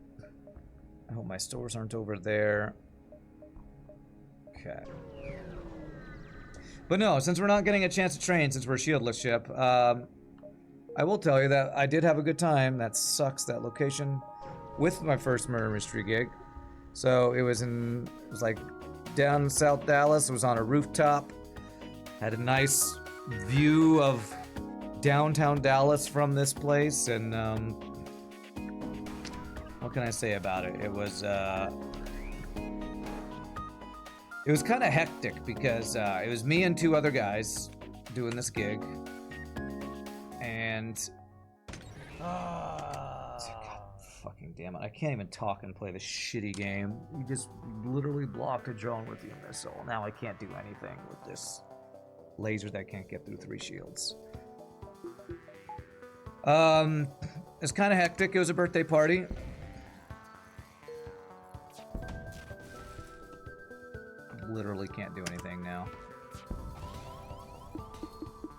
I hope my stores aren't over there. Okay. But no, since we're not getting a chance to train, since we're a shieldless ship, I will tell you that I did have a good time. That sucks, that location, with my first murder mystery gig. So it was like down in South Dallas. It was on a rooftop. Had a nice view of downtown Dallas from this place, and what can I say about it? It was kind of hectic because it was me and 2 other guys doing this gig, and God, fucking damn it, I can't even talk and play this shitty game. You just literally blocked a drone with your missile. Now I can't do anything with this laser that can't get through 3 shields. It's kind of hectic. It was a birthday party. Literally can't do anything now.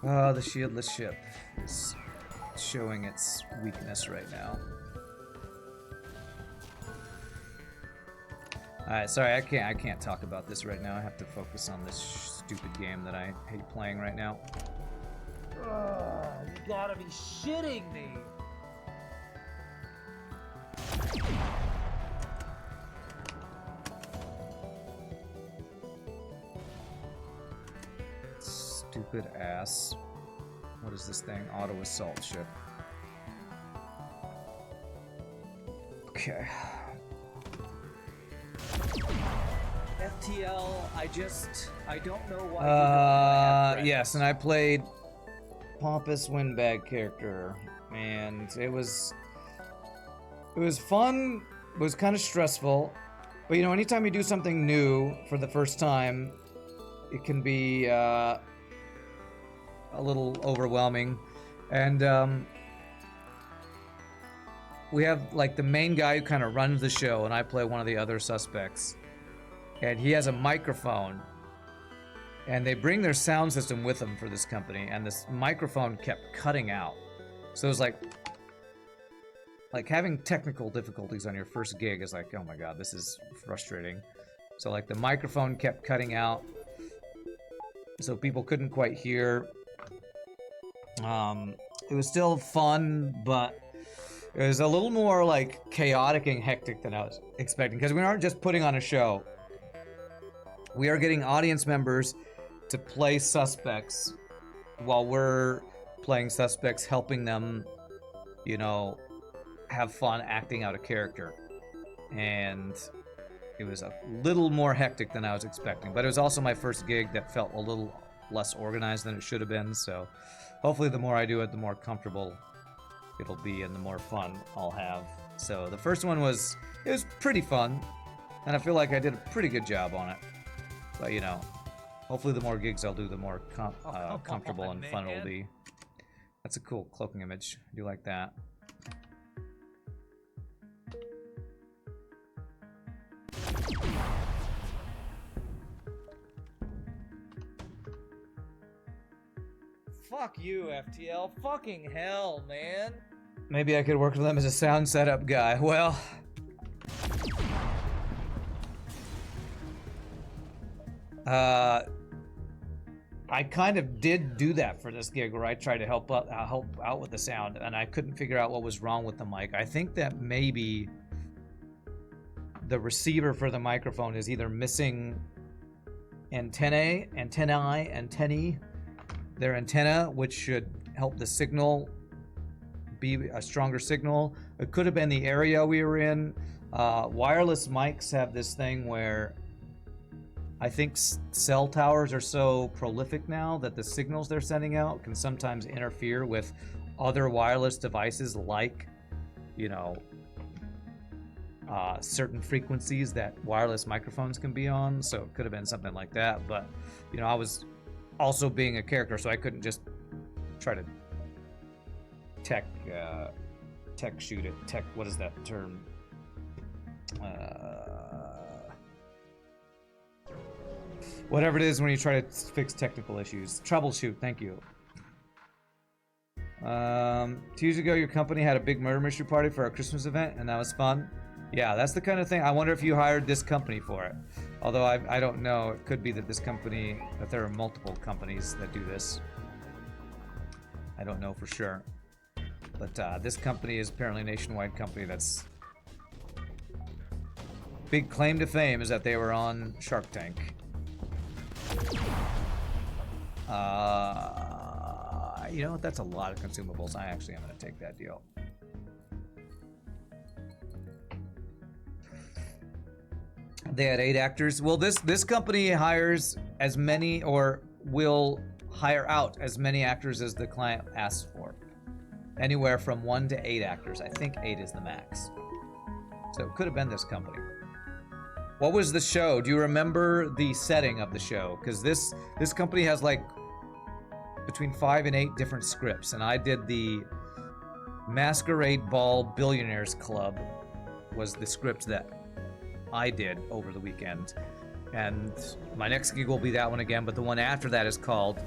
The shieldless ship is showing its weakness right now. Alright, sorry, I can't talk about this right now. I have to focus on this stupid game that I hate playing right now. You gotta be shitting me! Stupid ass. What is this thing? Auto assault ship. Okay. FTL, I don't know why. Yes, and I played pompous windbag character, and it was fun. It was kind of stressful, but you know, anytime you do something new for the first time, it can be a little overwhelming. And we have like the main guy who kind of runs the show, and I play one of the other suspects, and he has a microphone, and they bring their sound system with them for this company, and this microphone kept cutting out. So it was like having technical difficulties on your first gig is like, oh my god, this is frustrating. So like the microphone kept cutting out, so people couldn't quite hear. It was still fun, but it was a little more like chaotic and hectic than I was expecting, because we aren't just putting on a show. We are getting audience members to play suspects while we're playing suspects, helping them, you know, have fun acting out a character. And it was a little more hectic than I was expecting, but it was also my first gig that felt a little less organized than it should have been. So hopefully the more I do it, the more comfortable it'll be and the more fun I'll have. So the first one was pretty fun, and I feel like I did a pretty good job on it. But you know, hopefully the more gigs I'll do, the more comfortable and fun it'll be. That's a cool cloaking image. I do like that. Fuck you, FTL. Fucking hell, man. Maybe I could work with them as a sound setup guy. Well, I kind of did do that for this gig, where I tried to help out with the sound, and I couldn't figure out what was wrong with the mic. I think that maybe the receiver for the microphone is either missing antennae, their antenna, which should help the signal be a stronger signal. It could have been the area we were in. Wireless mics have this thing where I think cell towers are so prolific now that the signals they're sending out can sometimes interfere with other wireless devices, like, you know, certain frequencies that wireless microphones can be on. So it could have been something like that. But, you know, I was also being a character, so I couldn't just try to tech shoot it. Tech, what is that term? Whatever it is when you try to fix technical issues. Troubleshoot, thank you. 2 years ago, your company had a big murder mystery party for our Christmas event, and that was fun. Yeah, that's the kind of thing. I wonder if you hired this company for it. Although I don't know. It could be that that there are multiple companies that do this. I don't know for sure. But this company is apparently a nationwide company that's... Big claim to fame is that they were on Shark Tank. You know, that's a lot of consumables. I actually am going to take that deal. They had 8 actors. Well, this company hires as many, or will hire out as many actors as the client asks for. Anywhere from 1 to 8 actors. I think 8 is the max. So it could have been this company. What was the show? Do you remember the setting of the show? Because this company has like between 5 and 8 different scripts, and I did the Masquerade Ball Billionaires Club was the script that I did over the weekend. And my next gig will be that one again, but the one after that is called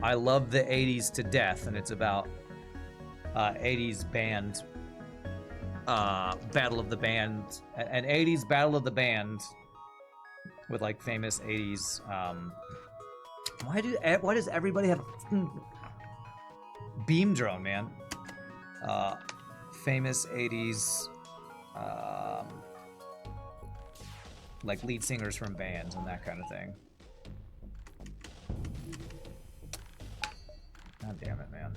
I Love the 80s to Death, and it's about 80s band, Battle of the Band, an 80s Battle of the Band with like famous 80s, why does everybody have a beam drone, man? Famous 80s, like lead singers from bands and that kind of thing. God damn it, man.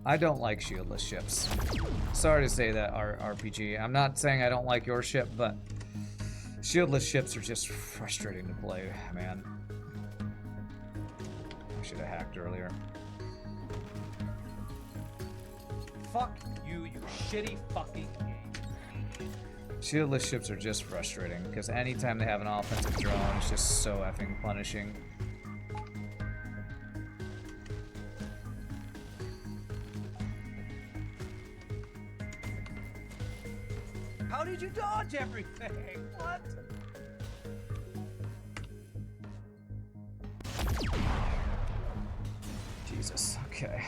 I don't like shieldless ships. Sorry to say that, RPG. I'm not saying I don't like your ship, but shieldless ships are just frustrating to play, man. I should have hacked earlier. Fuck you, you shitty fucking game. Shieldless ships are just frustrating, because anytime they have an offensive drone, it's just so effing punishing. How did you dodge everything? What? Jesus, okay.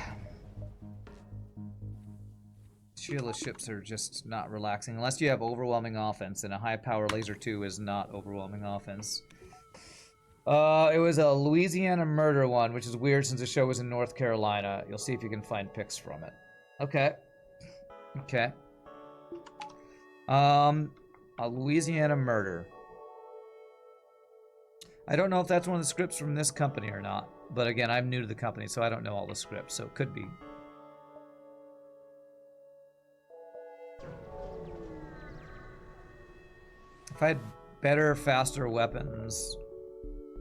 Shieldless ships are just not relaxing. Unless you have overwhelming offense, and a high-power laser 2 is not overwhelming offense. It was a Louisiana murder one, which is weird since the show was in North Carolina. You'll see if you can find pics from it. Okay. Okay. A Louisiana murder. I don't know if that's one of the scripts from this company or not. But again, I'm new to the company, so I don't know all the scripts, so it could be. If I had better, faster weapons,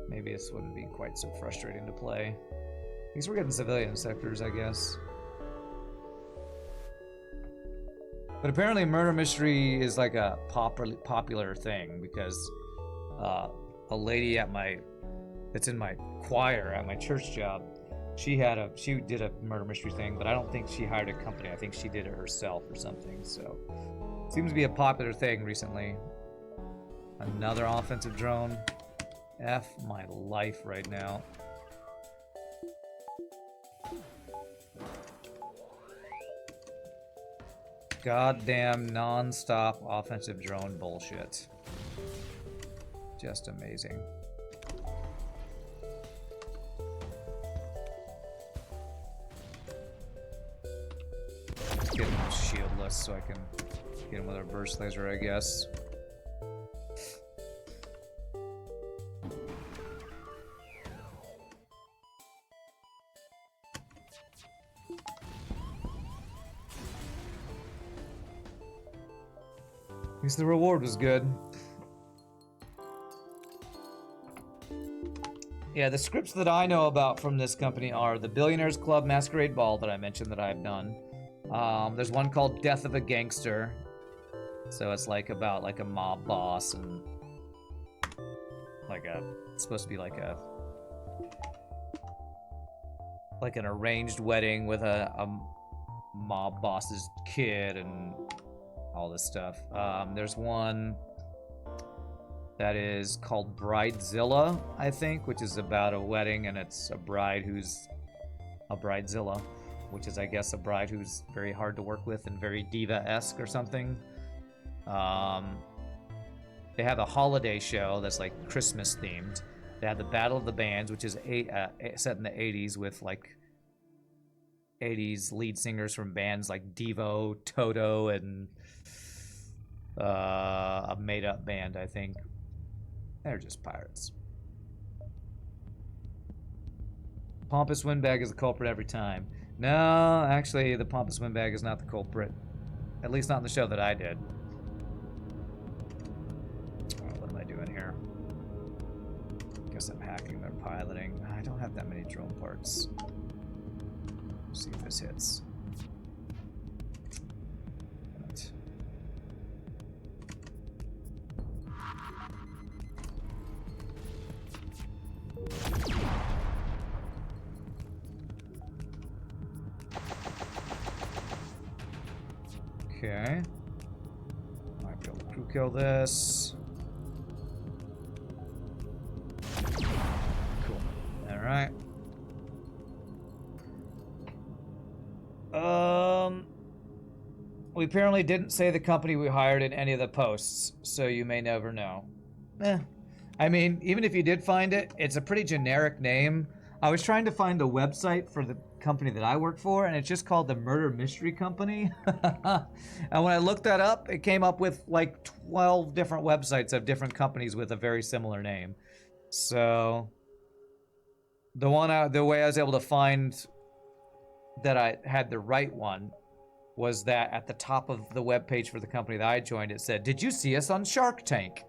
maybe this wouldn't be quite so frustrating to play. At least we're getting civilian sectors, I guess. But apparently murder mystery is like a popular thing, because a lady at that's in my choir at my church job, she did a murder mystery thing, but I don't think she hired a company. I think she did it herself or something, so it seems to be a popular thing recently. Another offensive drone. F my life right now. Goddamn non-stop offensive drone bullshit. Just amazing. Get him shieldless so I can get him with our burst laser, I guess. At least the reward was good. Yeah, the scripts that I know about from this company are the Billionaires Club Masquerade Ball that I mentioned that I've done. There's one called Death of a Gangster. So it's like about like a mob boss and it's supposed to be like an arranged wedding with a mob boss's kid and all this stuff. There's one that is called Bridezilla, I think, which is about a wedding, and it's a bride who's a bridezilla, which is, I guess, a bride who's very hard to work with and very diva-esque or something. They have a holiday show that's like Christmas themed. They have the Battle of the Bands, which is set in the 80s with like 80s lead singers from bands like Devo, Toto, and a made-up band, I think. They're just pirates. Pompous Windbag is the culprit every time. No, actually, the Pompous Windbag is not the culprit. At least not in the show that I did. Oh, what am I doing here? Guess I'm hacking their piloting. I don't have that many drone parts. Let's see if this hits. Okay. Might be able to crew kill this. Cool. Alright. We apparently didn't say the company we hired in any of the posts, so you may never know. I mean, even if you did find it, it's a pretty generic name. I was trying to find a website for the company that I work for, and it's just called the Murder Mystery Company. And when I looked that up, it came up with like 12 different websites of different companies with a very similar name. So the way I was able to find that I had the right one was that at the top of the webpage for the company that I joined, it said, "Did you see us on Shark Tank?"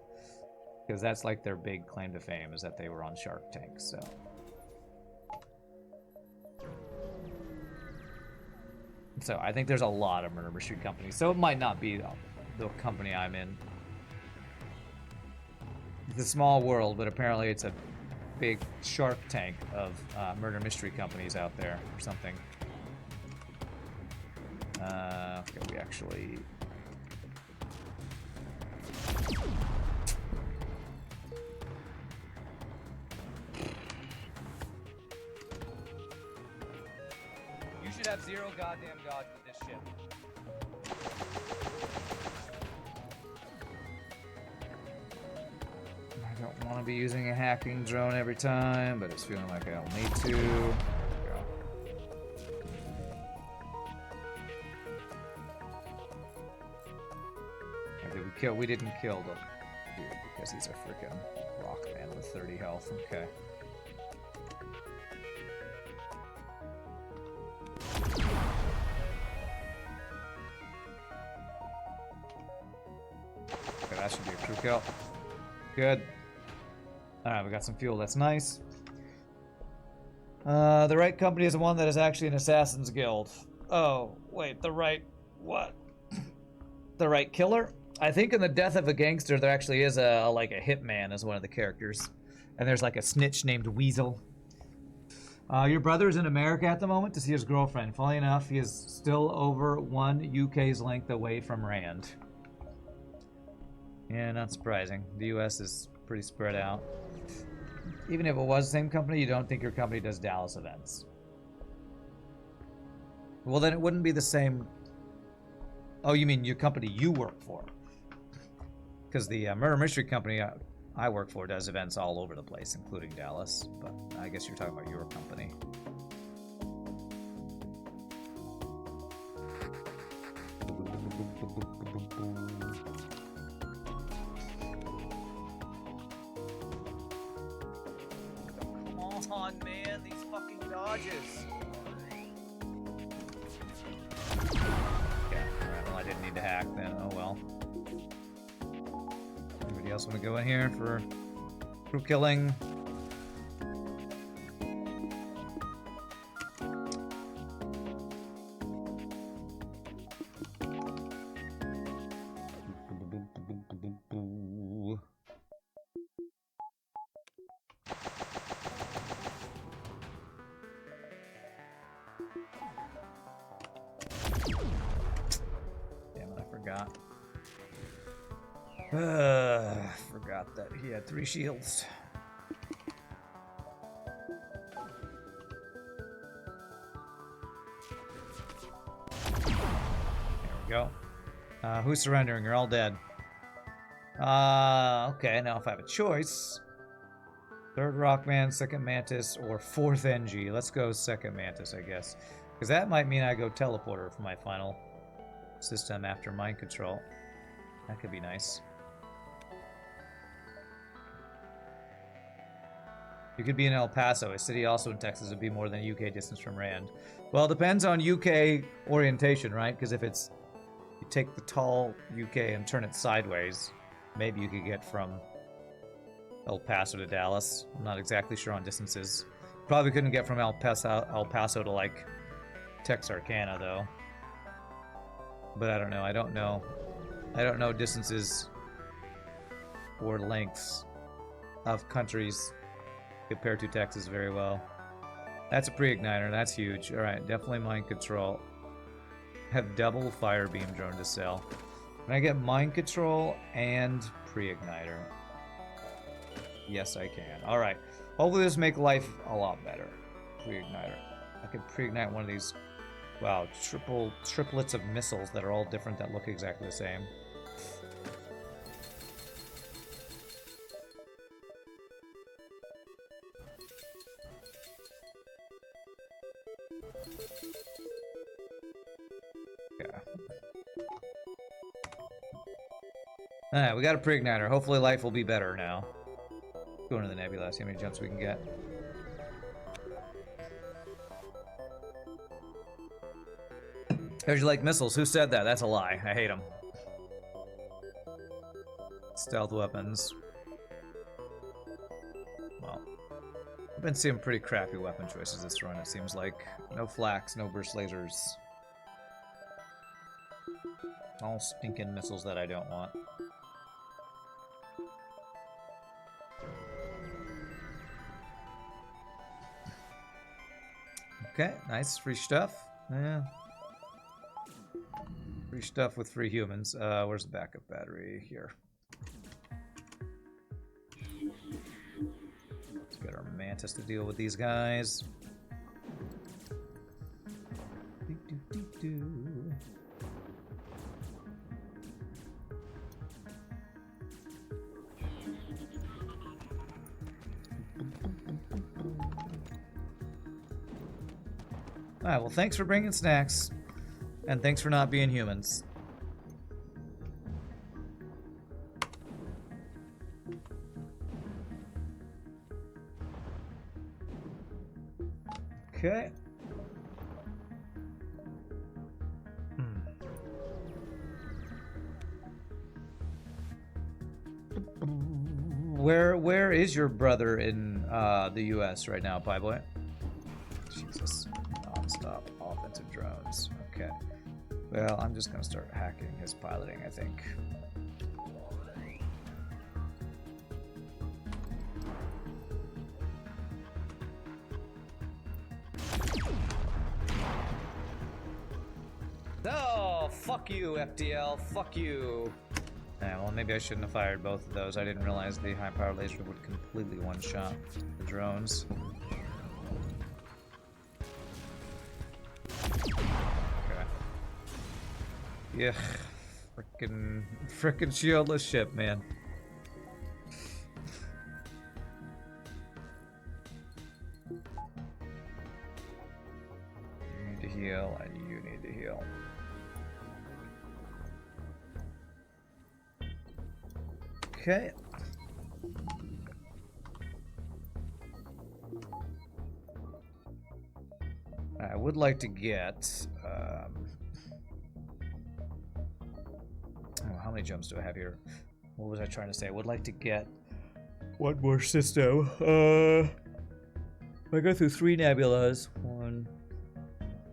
Because that's like their big claim to fame, is that they were on Shark Tank, so. So I think there's a lot of murder mystery companies, so it might not be the company I'm in. It's a small world, but apparently it's a big Shark Tank of murder mystery companies out there or something. Okay, we actually... You should have zero goddamn gods with this ship. I don't want to be using a hacking drone every time, but it's feeling like I don't need to. We didn't kill the dude because he's a freaking rock man with 30 health. Okay. Okay, that should be a crew kill. Good. Alright, we got some fuel. That's nice. The right company is the one that is actually an Assassin's Guild. Oh, wait, the right... what? The right killer? I think in the Death of a Gangster, there actually is like a hitman as one of the characters. And there's like a snitch named Weasel. Your brother is in America at the moment to see his girlfriend. Funnily enough, he is still over 1 UK's length away from Rand. Yeah, not surprising. The US is pretty spread out. Even if it was the same company, you don't think your company does Dallas events. Well, then it wouldn't be the same... Oh, you mean your company you work for? Because the murder mystery company I work for does events all over the place, including Dallas. But I guess you're talking about your company. Come on, man. These fucking dodges. Yeah, alright, well I didn't need to hack then. Oh well. Anybody else want to go in here for crew killing? Damn it, I forgot. Forgot that he had 3 shields. There we go. Who's surrendering? You're all dead. Okay, now if I have a choice, 3rd Rockman, 2nd Mantis, or 4th Engi. Let's go 2nd Mantis, I guess. Because that might mean I go Teleporter for my final system after Mind Control. That could be nice. You could be in El Paso, a city also in Texas would be more than a UK distance from Rand. Well, it depends on UK orientation, right? Because if it's, you take the tall UK and turn it sideways, maybe you could get from El Paso to Dallas. I'm not exactly sure on distances. Probably couldn't get from El Paso to like Texarkana though. But I don't know. I don't know distances or lengths of countries compared to Texas very well. That's a pre-igniter. That's huge. All right, definitely Mind Control. Have double fire beam drone to sell. Can I get mind control and pre-igniter? Yes, I can. All right. Hopefully this make life a lot better. Pre-igniter. I could pre-ignite one of these. Wow, triplets of missiles that are all different that look exactly the same. Yeah. Alright, we got a pre-igniter. Hopefully life will be better now. Going to the nebula, see how many jumps we can get. Here's you like missiles. Who said that? That's a lie. I hate them. Stealth weapons. Well, I've been seeing pretty crappy weapon choices this run, it seems like. No flax, no burst lasers. All stinking missiles that I don't want. Okay, nice. Free stuff. Yeah. Free stuff with free humans. Where's the backup battery? Here. Let's get our mantis to deal with these guys. Alright, well thanks for bringing snacks. And thanks for not being humans. Okay. Where is your brother in the US right now, Pie Boy? Jesus. Non-stop offensive drones. Okay. Well, I'm just gonna start hacking his piloting, I think. Oh, fuck you, FTL. Fuck you. Yeah, well, maybe I shouldn't have fired both of those. I didn't realize the high-power laser would completely one-shot the drones. Okay. Yeah, frickin' shieldless ship, man. You need to heal, and you need to heal. Okay. I would like to get. Oh, how many jumps do I have here? What was I trying to say? I would like to get one more system. I go through 3 nebulas.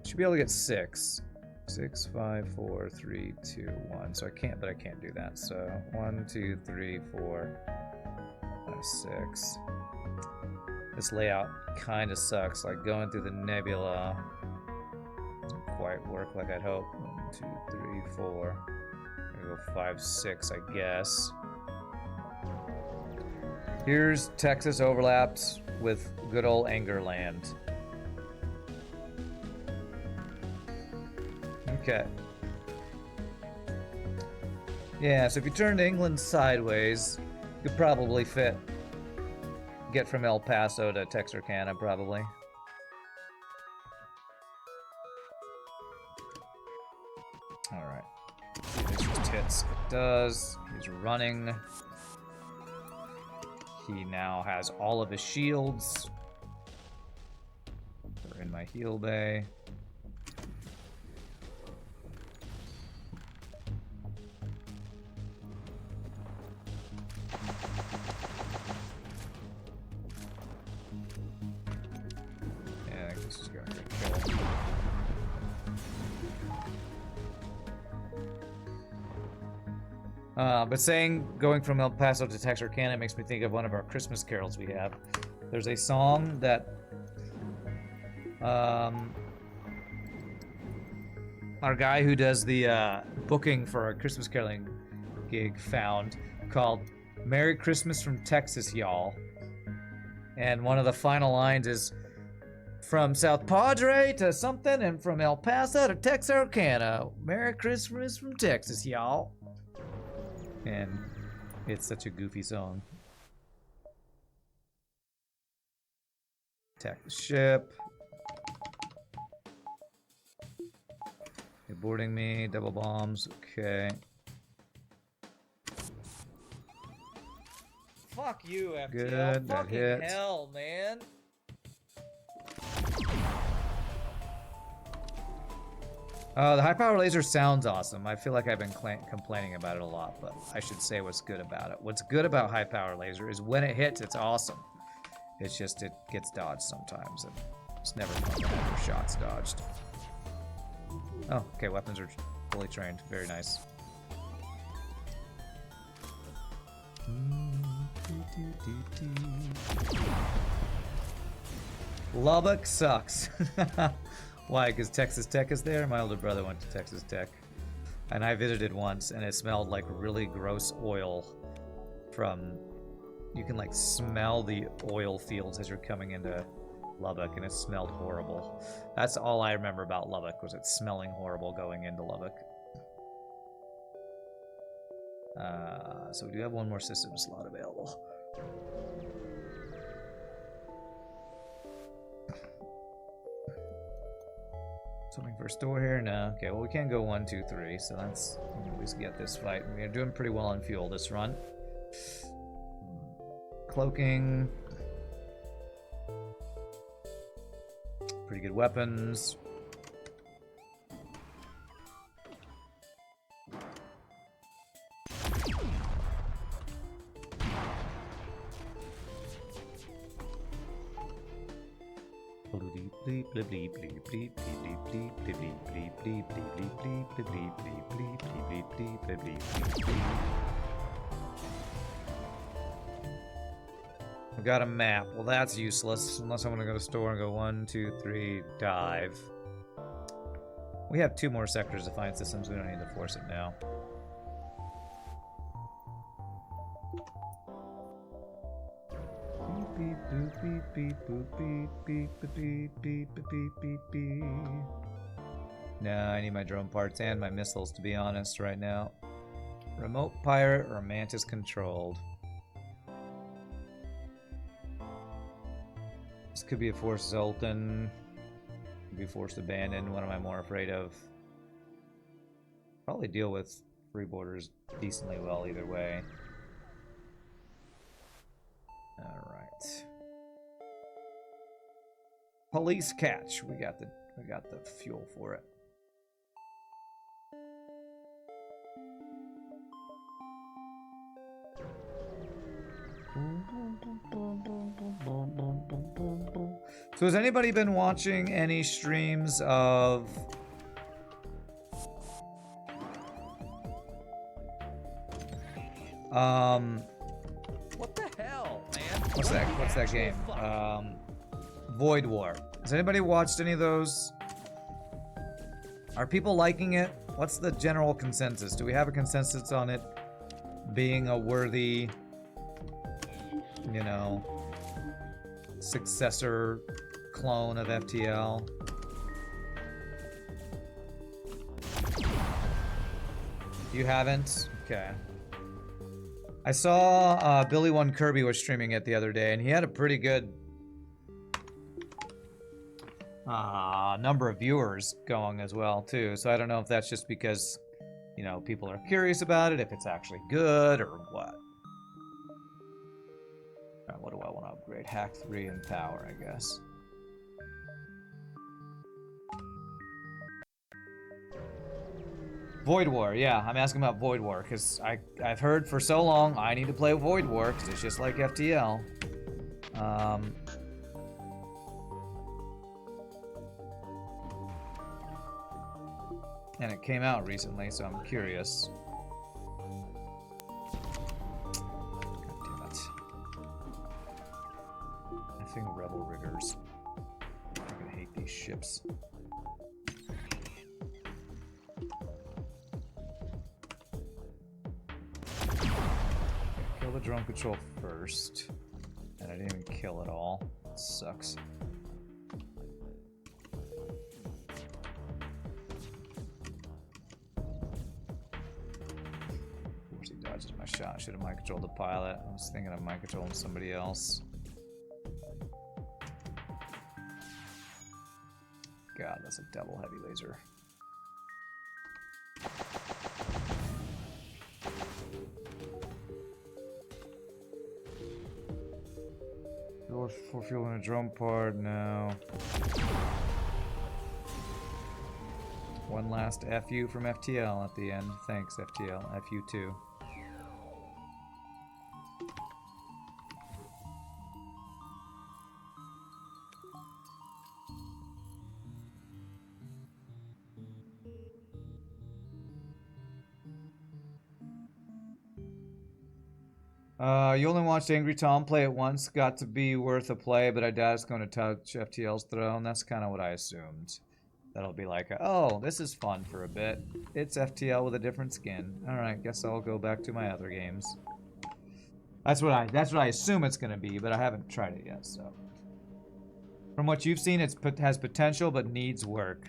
Should be able to get 6. 6, 5, 4, 3, 2, 1. So I can't, but I can't do that. So 1, 2, 3, 4, 5, 6. This layout kind of sucks. Like going through the nebula doesn't quite work like I'd hope. 1, 2, 3, 4. Maybe go 5, 6, I guess. Here's Texas overlaps with good old Angerland. Okay. Yeah, so if you turn to England sideways, you could probably get from El Paso to Texarkana, probably. Alright. This is tits. It does. He's running. He now has all of his shields. They're in my heal bay. But going from El Paso to Texarkana makes me think of one of our Christmas carols we have. There's a song that I our guy who does the booking for our Christmas caroling gig found called Merry Christmas from Texas, y'all. And one of the final lines is from South Padre to something and from El Paso to Texarkana. Merry Christmas from Texas, y'all. And it's such a goofy song. Attack the ship. You're boarding me, double bombs, okay. Fuck you, FTL. Good, that Fucking hit. hell, man. The high power laser sounds awesome. I feel like I've been complaining about it a lot, but I should say what's good about it. What's good about high power laser is when it hits, it's awesome. It's just it gets dodged sometimes, and it's never fun to have your shots dodged. Oh, okay, weapons are fully trained. Very nice. Lubbock sucks. Why? Because Texas Tech is there? My older brother went to Texas Tech. And I visited once, and it smelled like really gross oil from... You can, like, smell the oil fields as you're coming into Lubbock, and it smelled horrible. That's all I remember about Lubbock, was it smelling horrible going into Lubbock. So we do have one more system slot available. Something for a store here? No. Okay, well we can't go 1, 2, 3, so let's at least get this fight. We're doing pretty well on fuel this run. Cloaking. Pretty good weapons. We got a map. Well, that's useless unless I want to go to store and go 1, 2, 3, dive. We have 2 more sectors to find systems. We don't need to force it now. Beep, boop, beep, beep, boop, beep, beep, beep, beep, beep, beep, beep, beep. No, I need my drone parts and my missiles, to be honest, right now. Remote pirate or mantis controlled. This could be a forced Zoltan. Could be forced abandoned. What am I more afraid of? Probably deal with freeboarders decently well either way. Alright. Police catch. We got the fuel for it. So has anybody been watching any streams of What the hell, man? what's that game? Void War. Has anybody watched any of those? Are people liking it? What's the general consensus? Do we have a consensus on it being a worthy, you know, successor clone of FTL? You haven't? Okay. I saw Billy One Kirby was streaming it the other day, and he had a pretty good number of viewers going as well, too. So I don't know if that's just because, you know, people are curious about it, if it's actually good, or what. Alright, what do I want to upgrade? Hack 3 and power, I guess. Void War, yeah, I'm asking about Void War, because I've heard for so long I need to play Void War, because it's just like FTL. And it came out recently, so I'm curious. God damn it. I think Rebel Riggers. I'm gonna hate these ships. drone control first. And I didn't even kill it all. It sucks. Of course he dodges my shot. Should have mind controlled the pilot. I was thinking of mind controlling somebody else. God, that's a double heavy laser. For fueling a drone part, no. One last FU from FTL at the end. Thanks, FTL. FU too. You only watched Angry Tom play it once. Got to be worth a play, but I doubt it's going to touch FTL's throne. That's kind of what I assumed. That'll be like, oh, this is fun for a bit. It's FTL with a different skin. All right, guess I'll go back to my other games. That's what I assume it's going to be, but I haven't tried it yet. So, from what you've seen, it has potential but needs work.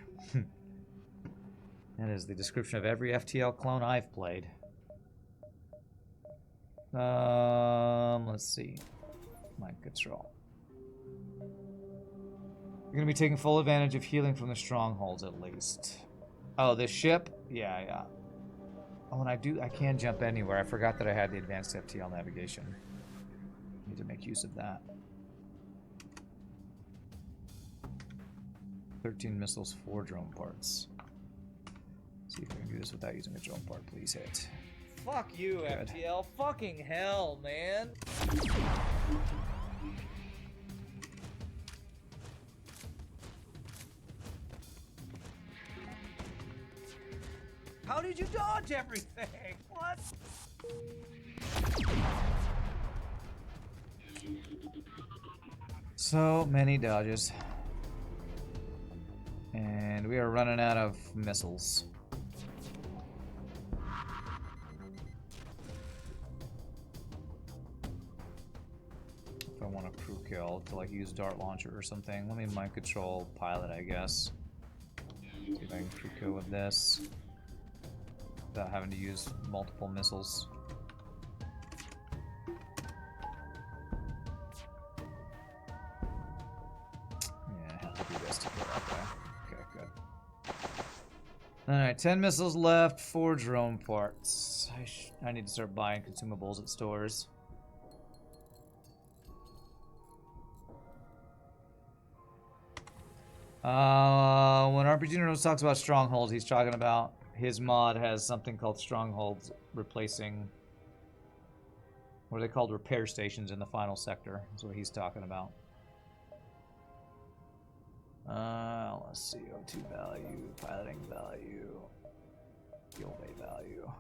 That is the description of every FTL clone I've played. Let's see. Mind control. You're gonna be taking full advantage of healing from the strongholds at least. Oh, this ship? Yeah. Oh, and I can jump anywhere. I forgot that I had the advanced FTL navigation. Need to make use of that. 13 missiles, 4 drone parts. See if I can do this without using a drone part. Please hit. Fuck you, Good. FTL. Fucking hell, man. How did you dodge everything? What? So many dodges. And we are running out of missiles. If I want a crew kill to like use dart launcher or something, let me mind control pilot, I guess. See if I can crew kill with this without having to use multiple missiles. Yeah, I have to do this to get that guy. Okay, good. Alright, 10 missiles left, 4 drone parts. I need to start buying consumables at stores. When RPGNerdos talks about strongholds, he's talking about his mod has something called strongholds replacing what are they called, repair stations in the final sector. That's what he's talking about. Let's see, O2 value, piloting value, fuel bay value.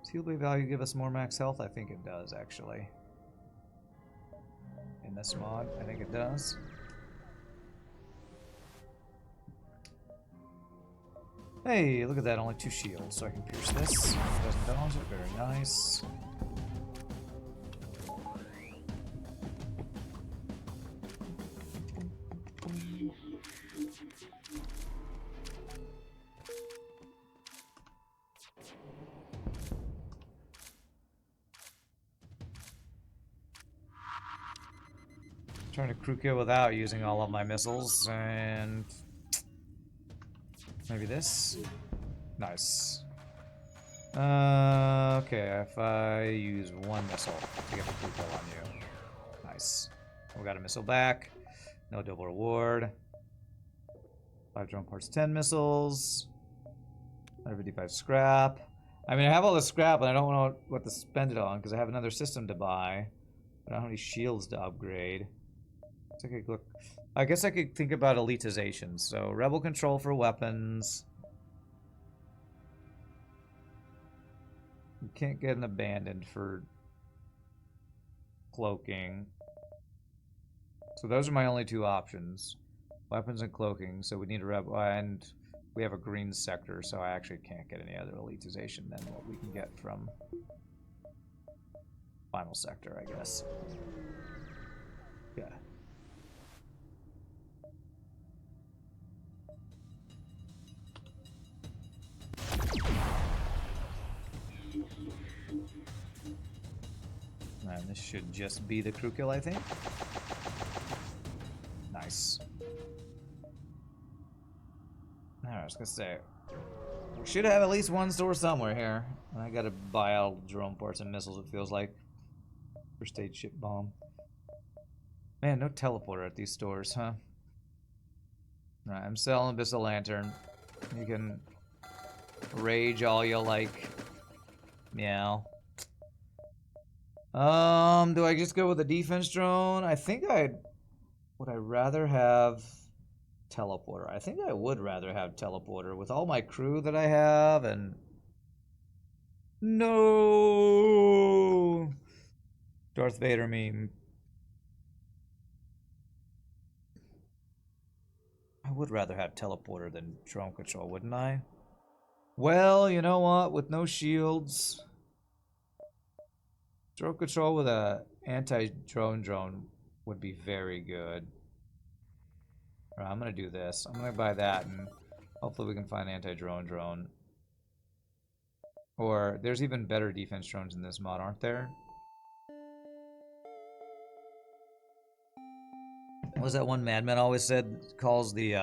Does fuel bay value give us more max health? I think it does, actually. In this mod, I think it does. Hey, look at that, only 2 shields, so I can pierce this. Doesn't dodge it, very nice. Trying to crew kill without using all of my missiles, and maybe this? Nice. Okay, if I use 1 missile to get the crew kill on you. Nice. We got a missile back. No double reward. 5 drone parts, 10 missiles. 155 scrap. I mean, I have all the scrap, and I don't know what to spend it on, because I have another system to buy. I don't have any shields to upgrade. Look, I guess I could think about elitization. So, rebel control for weapons. You can't get an abandoned for cloaking. So those are my only 2 options. Weapons and cloaking. So we need a rebel, and we have a green sector, so I actually can't get any other elitization than what we can get from final sector, I guess. Yeah. And this should just be the crew kill, I think. Nice. I was gonna say, we should have at least one store somewhere here. And I gotta buy out drone parts and missiles, it feels like. First aid ship bomb. Man, no teleporter at these stores, huh? Alright, I'm selling Abyssal Lantern. You can rage all you like. Meow. Do I just go with a defense drone? I think would I rather have teleporter? I think I would rather have teleporter with all my crew that I have and no Darth Vader meme. I would rather have teleporter than drone control, wouldn't I? Well, you know what? With no shields, drone control with a anti-drone would be very good. Alright, I'm gonna do this. I'm gonna buy that, and hopefully we can find anti-drone. Or there's even better defense drones in this mod, aren't there? What was that one Madman always said calls the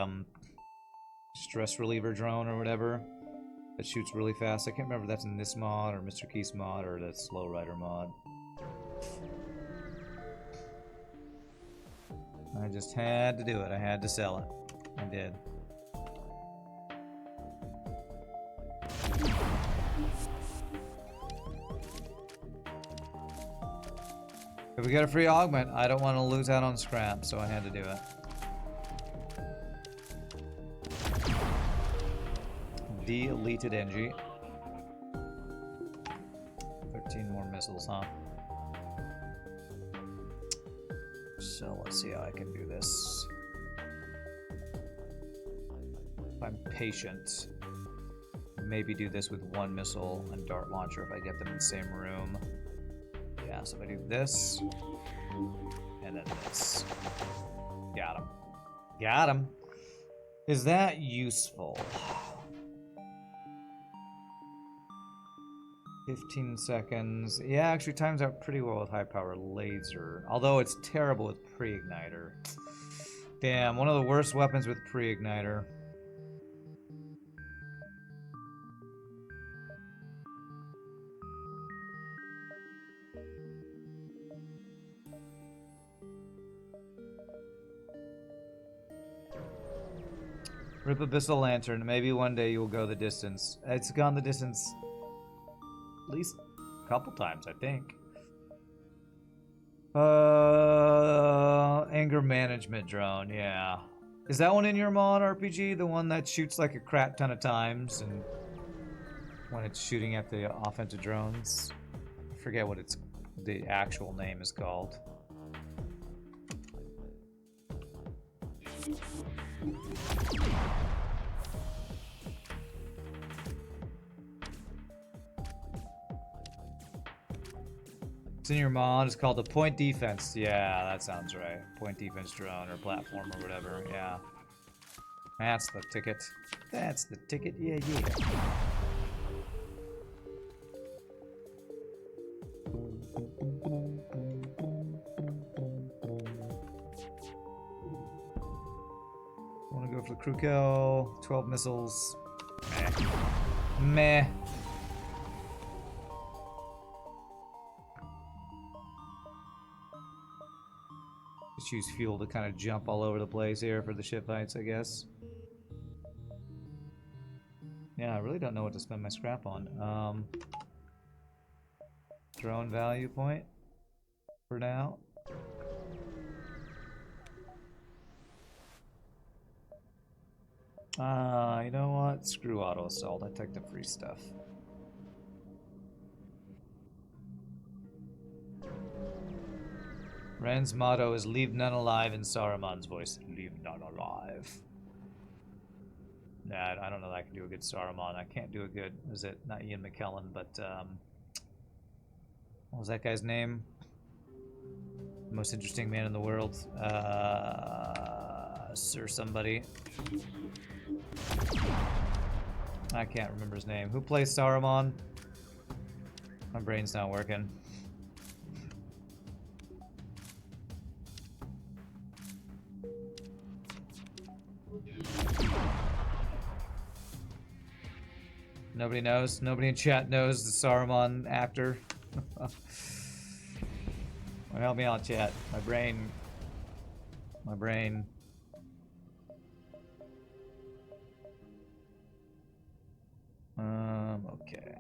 stress reliever drone or whatever that shoots really fast? I can't remember if that's in this mod or Mr. Keith's mod or that Slow Rider mod. I just had to do it. I had to sell it. I did. If we get a free augment, I don't want to lose out on scrap, so I had to do it. Deleted Engi. 13 more missiles, huh? So let's see how I can do this. If I'm patient, maybe do this with one missile and dart launcher if I get them in the same room. Yeah, so if I do this, and then this. Got him. Got him. Is that useful? 15 seconds. Yeah, actually times out pretty well with high power laser. Although it's terrible with pre-igniter. Damn, one of the worst weapons with pre-igniter. Rip Abyssal Lantern. Maybe one day you'll go the distance. It's gone the distance at least a couple times, I think. Anger management drone, yeah. Is that one in your mod RPG? The one that shoots like a crap ton of times and when it's shooting at the offensive drones? I forget what the actual name is called. It's in your mod. It's called the point defense. Yeah, that sounds right. Point defense drone or platform or whatever. Yeah. That's the ticket. That's the ticket. Yeah, yeah. Want to go for the crew kill. 12 missiles. Meh. Meh. Just use fuel to kind of jump all over the place here for the ship fights, I guess. Yeah, I really don't know what to spend my scrap on. Drone value point for now. You know what? Screw auto assault. I take the free stuff. Ren's motto is leave none alive in Saruman's voice. Leave none alive. Nah, I don't know that I can do a good Saruman. I can't do a good, is it not Ian McKellen, but What was that guy's name? The most interesting man in the world. Sir somebody. I can't remember his name. Who plays Saruman? My brain's not working. Nobody knows? Nobody in chat knows the Saruman actor? Well, help me out, chat. My brain. Okay.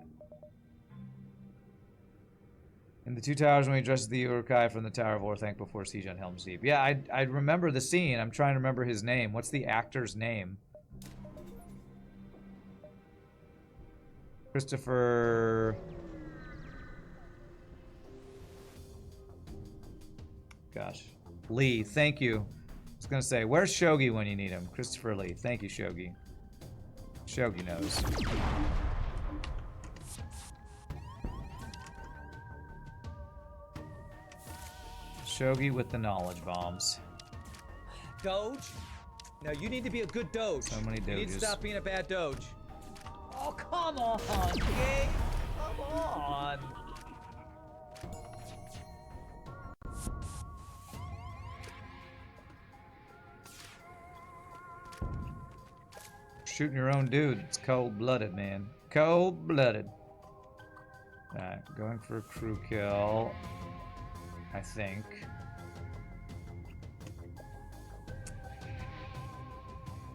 In the Two Towers, when he addresses the Uruk-hai from the Tower of Orthanc before siege on Helm's Deep. Yeah, I remember the scene. I'm trying to remember his name. What's the actor's name? Christopher... Gosh. Lee, thank you. I was gonna say, where's Shogi when you need him? Christopher Lee. Thank you, Shogi. Shogi knows. Shogi with the knowledge bombs. Doge? Now you need to be a good doge. So many You need to doges. stop being a bad doge. Oh, come on, game! Come on! Shooting your own dude. It's cold-blooded, man. Cold-blooded. Alright, going for a crew kill. I think.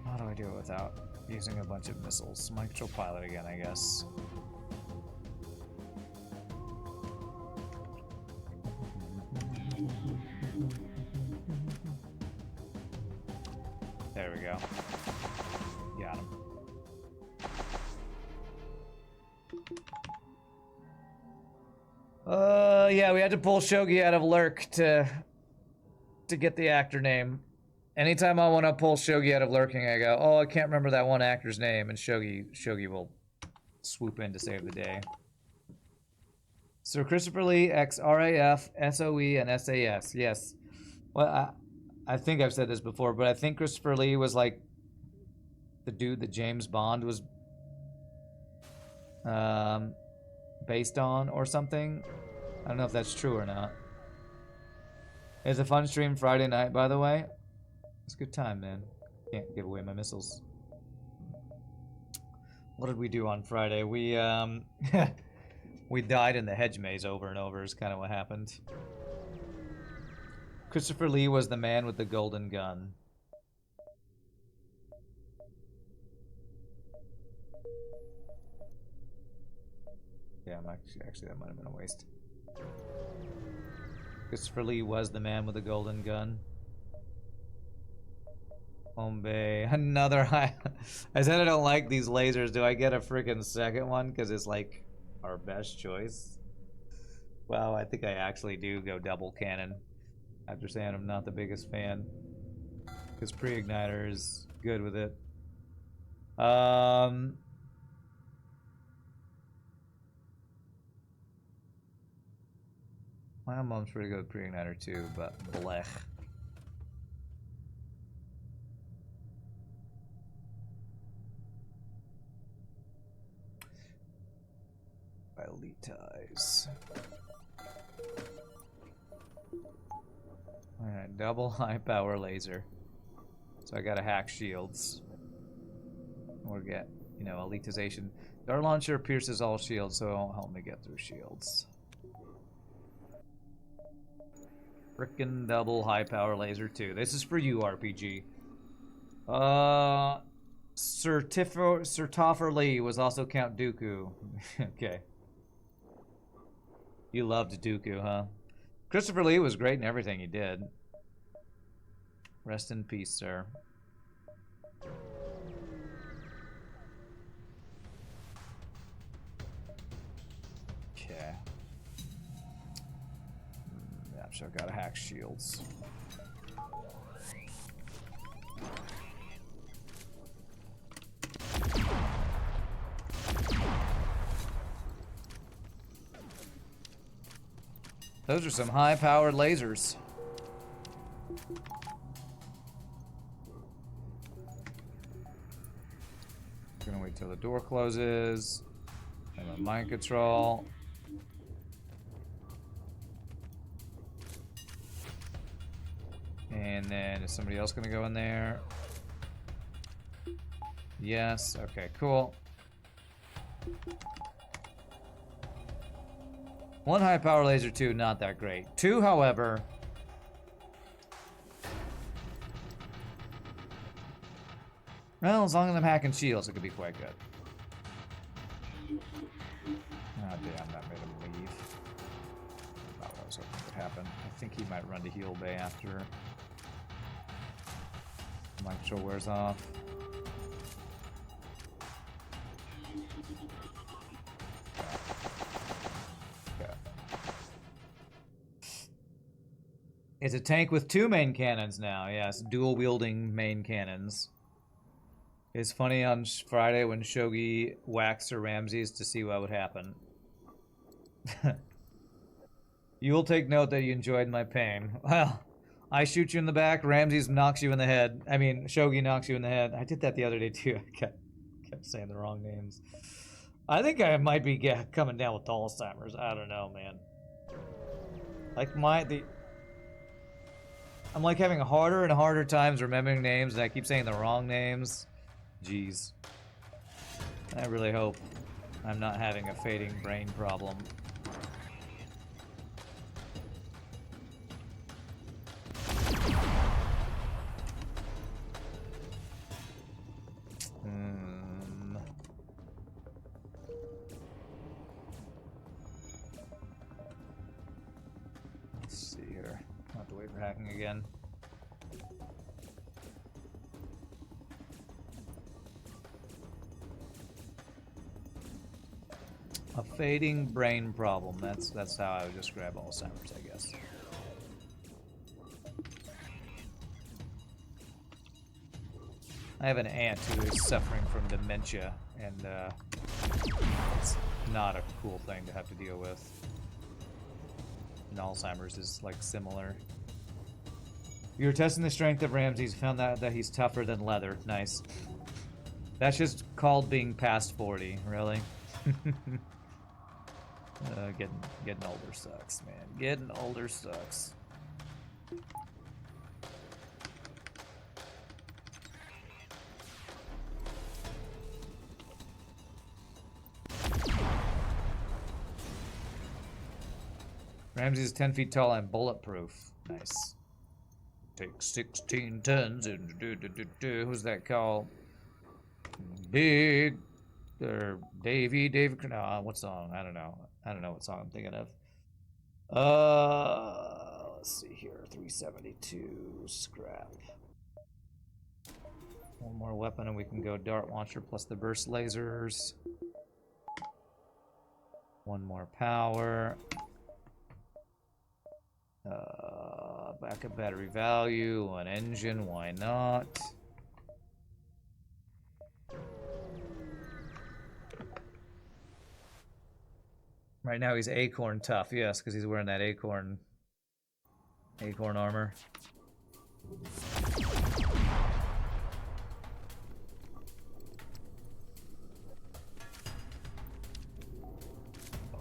How do I do it without using a bunch of missiles? Micro pilot again, I guess. There we go. Got him. Yeah, we had to pull Shogi out of Lurk to get the actor name. Anytime I want to pull Shogi out of lurking, I go, oh, I can't remember that one actor's name, and Shogi will swoop in to save the day. Sir Christopher Lee, ex-RAF, SOE, and SAS. Yes. Well, I think I've said this before, but I think Christopher Lee was like the dude that James Bond was based on or something. I don't know if that's true or not. It's a fun stream Friday night, by the way. It's a good time, man. Can't give away my missiles. What did we do on Friday? We we died in the hedge maze over and over is kind of what happened. Christopher Lee was the man with the golden gun. Yeah, actually that might have been a waste. Christopher Lee was the man with the golden gun. Home Bay. Another high. I said I don't like these lasers. Do I get a freaking second one? Because it's like our best choice. Well, I think I actually do go double cannon. After saying I'm not the biggest fan. Because pre-igniter is good with it. My mom's pretty good with pre-igniter too, but blech. Elitize. Alright, double high power laser. So I gotta hack shields. Or get, you know, elitization. Dart launcher pierces all shields, so it won't help me get through shields. Frickin' double high power laser too. This is for you, RPG. Sir Topher Lee was also Count Dooku. Okay. You loved Dooku, huh? Christopher Lee was great in everything he did. Rest in peace, sir. Okay. Yeah, so I gotta hack shields. Those are some high-powered lasers. Gonna wait till the door closes. And then mind control. And then is somebody else gonna go in there? Yes, okay, cool. One high power laser, two, not that great. Two, however, well, as long as I'm hacking shields, it could be quite good. Oh, damn, that made him leave. Not what I was hoping would happen. I think he might run to heal bay after my control wears off. Okay. It's a tank with two main cannons now. Yes, dual wielding main cannons. It's funny on Friday when Shogi whacked Sir Ramses to see what would happen. You will take note that you enjoyed my pain. Well, I shoot you in the back, Ramses knocks you in the head. I mean, Shogi knocks you in the head. I did that the other day too. I kept saying the wrong names. I think I might be coming down with Alzheimer's. I don't know, man. Like I'm like having harder and harder times remembering names, and I keep saying the wrong names. Jeez. I really hope I'm not having a fading brain problem. Let's see here. I'll have to wait for hacking again. A fading brain problem. That's how I would describe Alzheimer's, I guess. I have an aunt who is suffering from dementia, and it's not a cool thing to have to deal with. And Alzheimer's is like similar. You were testing the strength of Ramses, found that he's tougher than leather. Nice. That's just called being past 40, really. Getting older sucks, man. Getting older sucks. Ramses is 10 feet tall and bulletproof. Nice. Take 16 tons and who's that called? Big or Davey, no, what song? I don't know what song I'm thinking of. Let's see here. 372 scrap. One more weapon and we can go dart launcher plus the burst lasers. One more power. Backup battery value, one engine, why not? Right now he's acorn tough, yes, because he's wearing that acorn armor.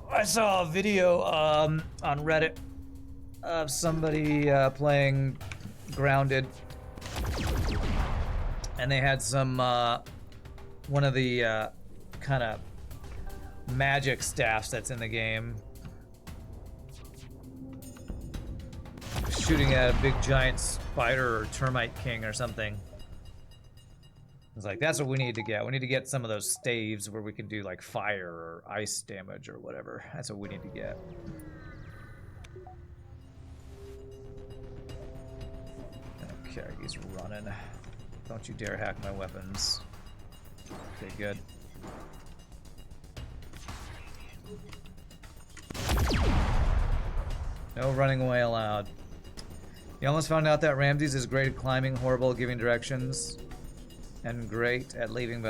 I saw a video on Reddit of somebody playing Grounded, and they had some one of the kind of magic staffs that's in the game shooting at a big giant spider or termite king or something. It's like, that's what we need to get. We need to get some of those staves where we can do like fire or ice damage or whatever. That's what we need to get. Okay, he's running. Don't you dare hack my weapons. Okay, good. No running away allowed. You almost found out that Ramses is great at climbing, horrible at giving directions, and great at leaving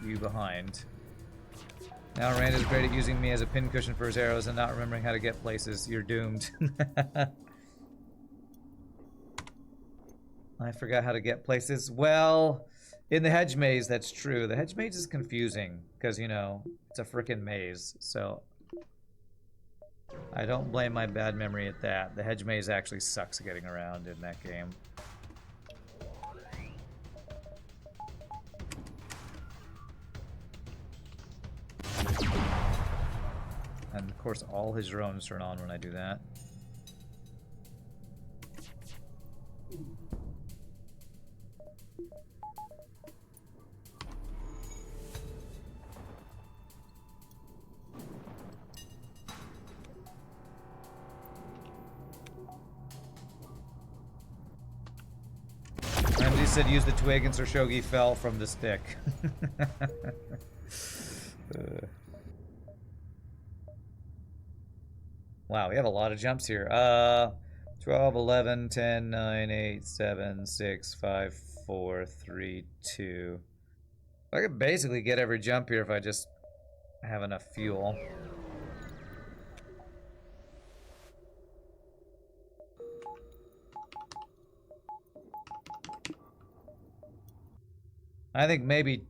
you behind. Now Rand is great at using me as a pincushion for his arrows and not remembering how to get places. You're doomed. I forgot how to get places. Well, in the hedge maze, that's true. The hedge maze is confusing because, you know, it's a frickin' maze. So I don't blame my bad memory at that. The hedge maze actually sucks getting around in that game. And of course, all his drones turn on when I do that. Ramsey said use the twig and Sir Shogi fell from the stick. Wow, we have a lot of jumps here. 12, 11, 10, 9, 8, 7, 6, 5, 4, 3, 2. I could basically get every jump here if I just have enough fuel. I think maybe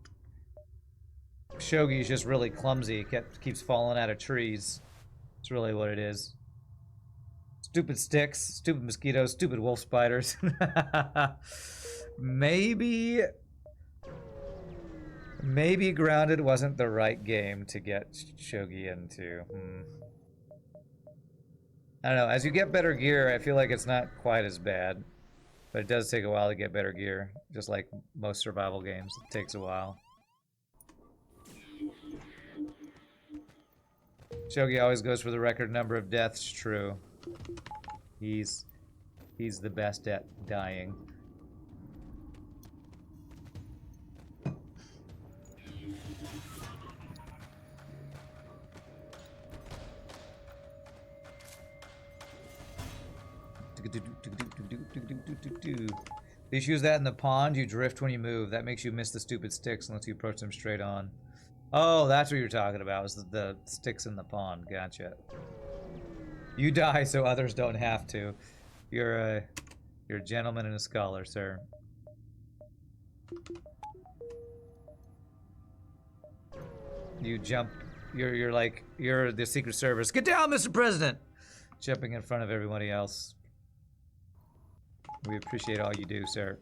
Shogi's just really clumsy. Keeps falling out of trees. That's really what it is. Stupid sticks, stupid mosquitoes, stupid wolf spiders. Maybe Grounded wasn't the right game to get Shogi into. I don't know. As you get better gear, I feel like it's not quite as bad. But it does take a while to get better gear. Just like most survival games, it takes a while. Shogi always goes for the record number of deaths. True. He's the best at dying. Just use that in the pond. You drift when you move. That makes you miss the stupid sticks unless you approach them straight on. Oh, that's what you're talking about, was the sticks in the pond. Gotcha. You die so others don't have to. You're a gentleman and a scholar, sir. You jump. You're the Secret Service. Get down, Mr. President! Jumping in front of everybody else. We appreciate all you do, sir.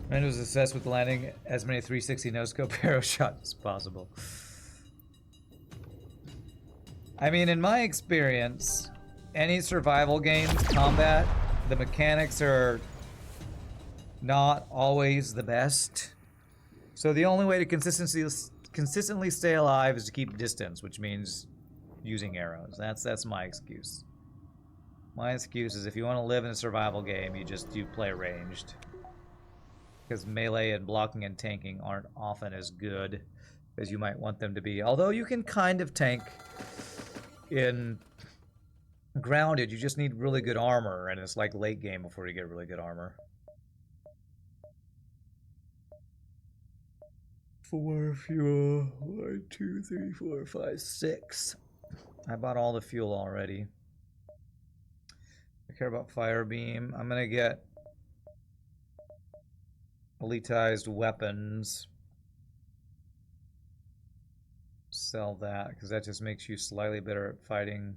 Rand was obsessed with landing as many 360 no-scope arrow shots as possible. I mean, in my experience, any survival games, combat, the mechanics are not always the best. So the only way to consistently stay alive is to keep distance, which means using arrows. That's my excuse. My excuse is if you want to live in a survival game, you play ranged. Because melee and blocking and tanking aren't often as good as you might want them to be. Although you can kind of tank in Grounded, you just need really good armor, and it's like late game before you get really good armor. 4 fuel. 1, 2, 3, 4, 5, 6. I bought all the fuel already. I care about fire beam. I'm gonna get elitized weapons. Sell that, because that just makes you slightly better at fighting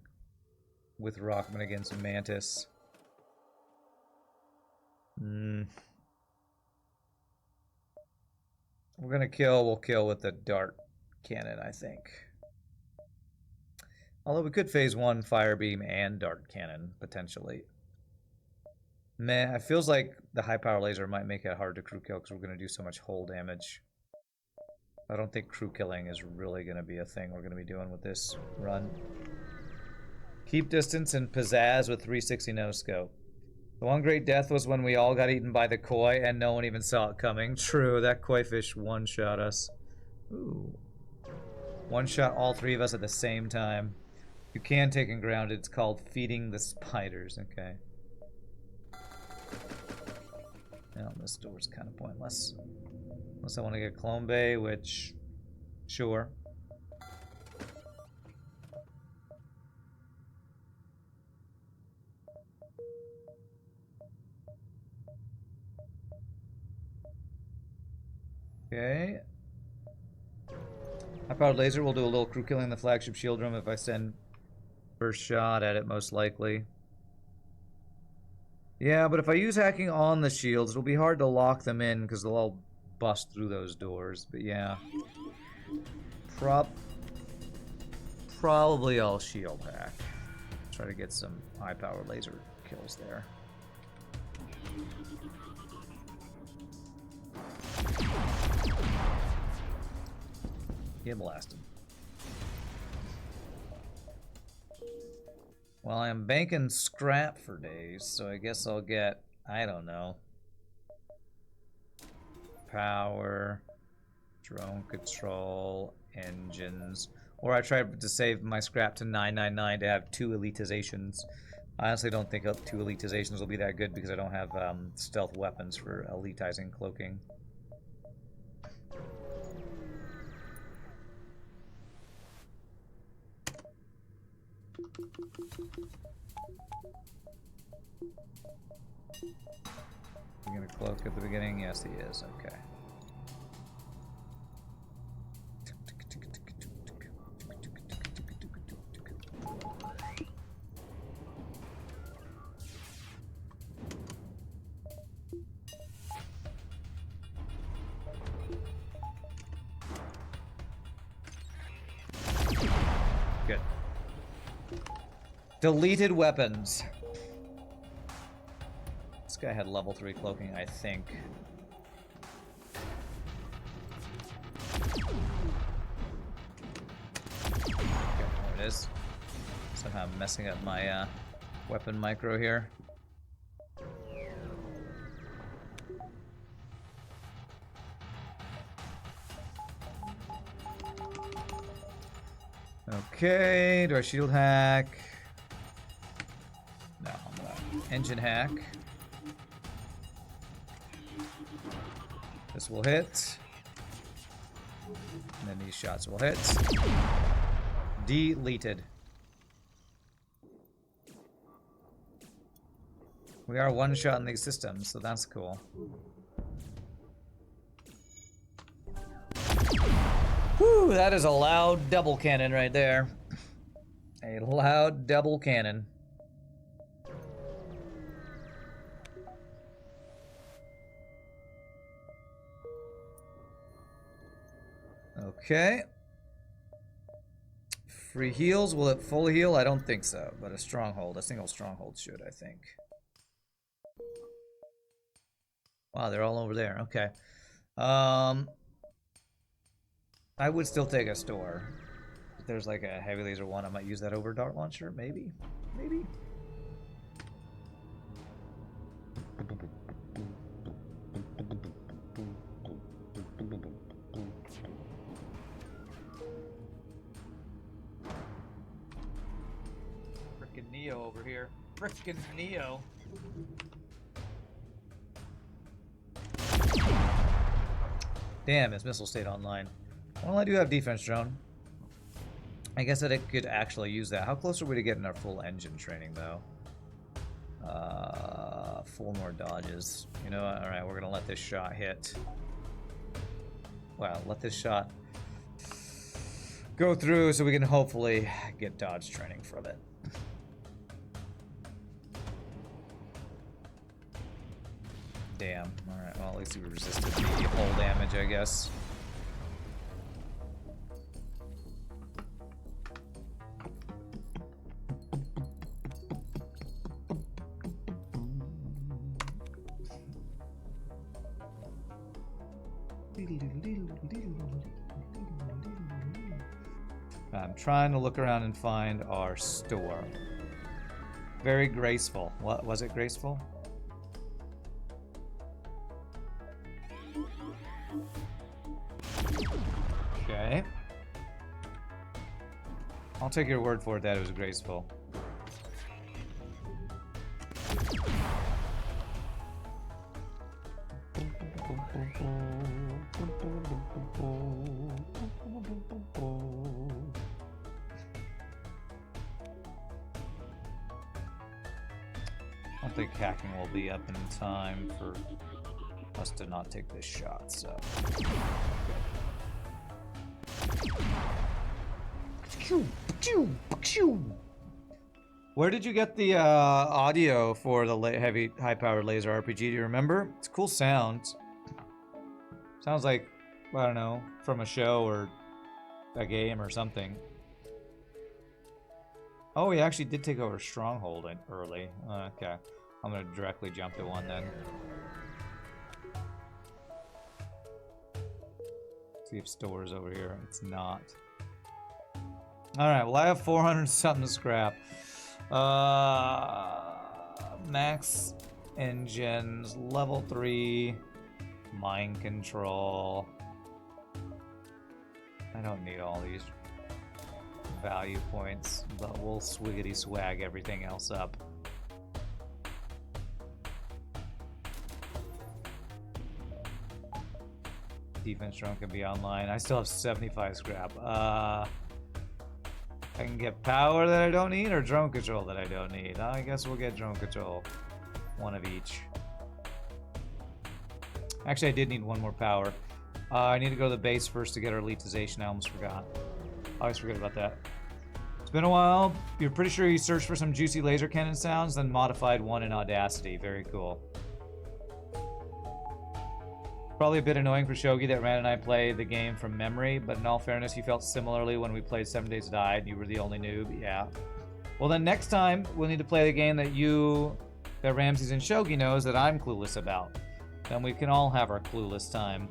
with Rockman against Mantis. We're gonna we'll kill with the dart cannon, I think. Although we could phase 1 fire beam and dart cannon, potentially. Meh, it feels like the high power laser might make it hard to crew kill because we're going to do so much hull damage. I don't think crew killing is really going to be a thing we're going to be doing with this run. Keep distance and pizzazz with 360 no scope. The one great death was when we all got eaten by the koi and no one even saw it coming. True, that koi fish one-shot us. Ooh. One-shot all 3 of us at the same time. You can take and ground it. It's called feeding the spiders. Okay. No, this door's kind of pointless. Unless I want to get Clone Bay, which... Sure. Okay. High-powered laser will do a little crew killing in the flagship shield room if I send first shot at it, most likely. Yeah, but if I use hacking on the shields, it'll be hard to lock them in because they'll all bust through those doors. But yeah. Probably I'll shield hack. Try to get some high-powered laser kills there. Get blasted. Well, I'm banking scrap for days, so I guess I'll get, I don't know, power, drone control, engines, or I tried to save my scrap to 999 to have 2 elitizations. I honestly don't think 2 elitizations will be that good because I don't have stealth weapons for elitizing cloaking. You gonna cloak at the beginning? Yes, he is. Okay. Good. Deleted weapons. This guy had level 3 cloaking, I think. Okay, there it is. Somehow messing up my weapon micro here. Okay, do I shield hack? No, I'm gonna engine hack. This will hit. And then these shots will hit. Deleted. We are one shot in these systems, so that's cool. Whew, that is a loud double cannon right there. A loud double cannon. Okay. Free heals. Will it full heal? I don't think so, but a stronghold. A single stronghold should, I think. Wow, they're all over there. Okay. I would still take a store. If there's like a heavy laser one, I might use that over dart launcher. Maybe. Maybe. Frickin' Neo over here. Frickin' Neo. Damn, his missile stayed online. Well, I do have defense drone. I guess that it could actually use that. How close are we to getting our full engine training, though? 4 more dodges. You know what? Alright, we're gonna let this shot hit. Well, let this shot go through so we can hopefully get dodge training from it. Damn. Alright, well, at least we resisted the hull damage, I guess. I'm trying to look around and find our store. Very graceful. What was it, graceful? Okay. I'll take your word for it that it was graceful. don't think hacking will be up in time for us to not take this shot, so. Where did you get the audio for the high-powered laser RPG? Do you remember? It's cool sound. Sounds like, I don't know, from a show or a game or something. Oh, we actually did take over Stronghold early. Okay. I'm gonna directly jump to one then. See if store's over here. It's not. Alright, well I have 400 something scrap. Max engines, level 3, mind control. I don't need all these value points, but we'll swiggity swag everything else up. Defense drone can be online. I still have 75 scrap. I can get power that I don't need or drone control that I don't need. I guess we'll get drone control. One of each. Actually, I did need one more power. I need to go to the base first to get our elitization. I almost forgot. I always forget about that. It's been a while. You're pretty sure you searched for some juicy laser cannon sounds, then modified one in Audacity. Very cool. Probably a bit annoying for Shogi that Rand and I played the game from memory, but in all fairness, you felt similarly when we played 7 Days to Die and you were the only noob. Yeah. Well, then next time, we'll need to play the game that Ramses and Shogi knows that I'm clueless about. Then we can all have our clueless time.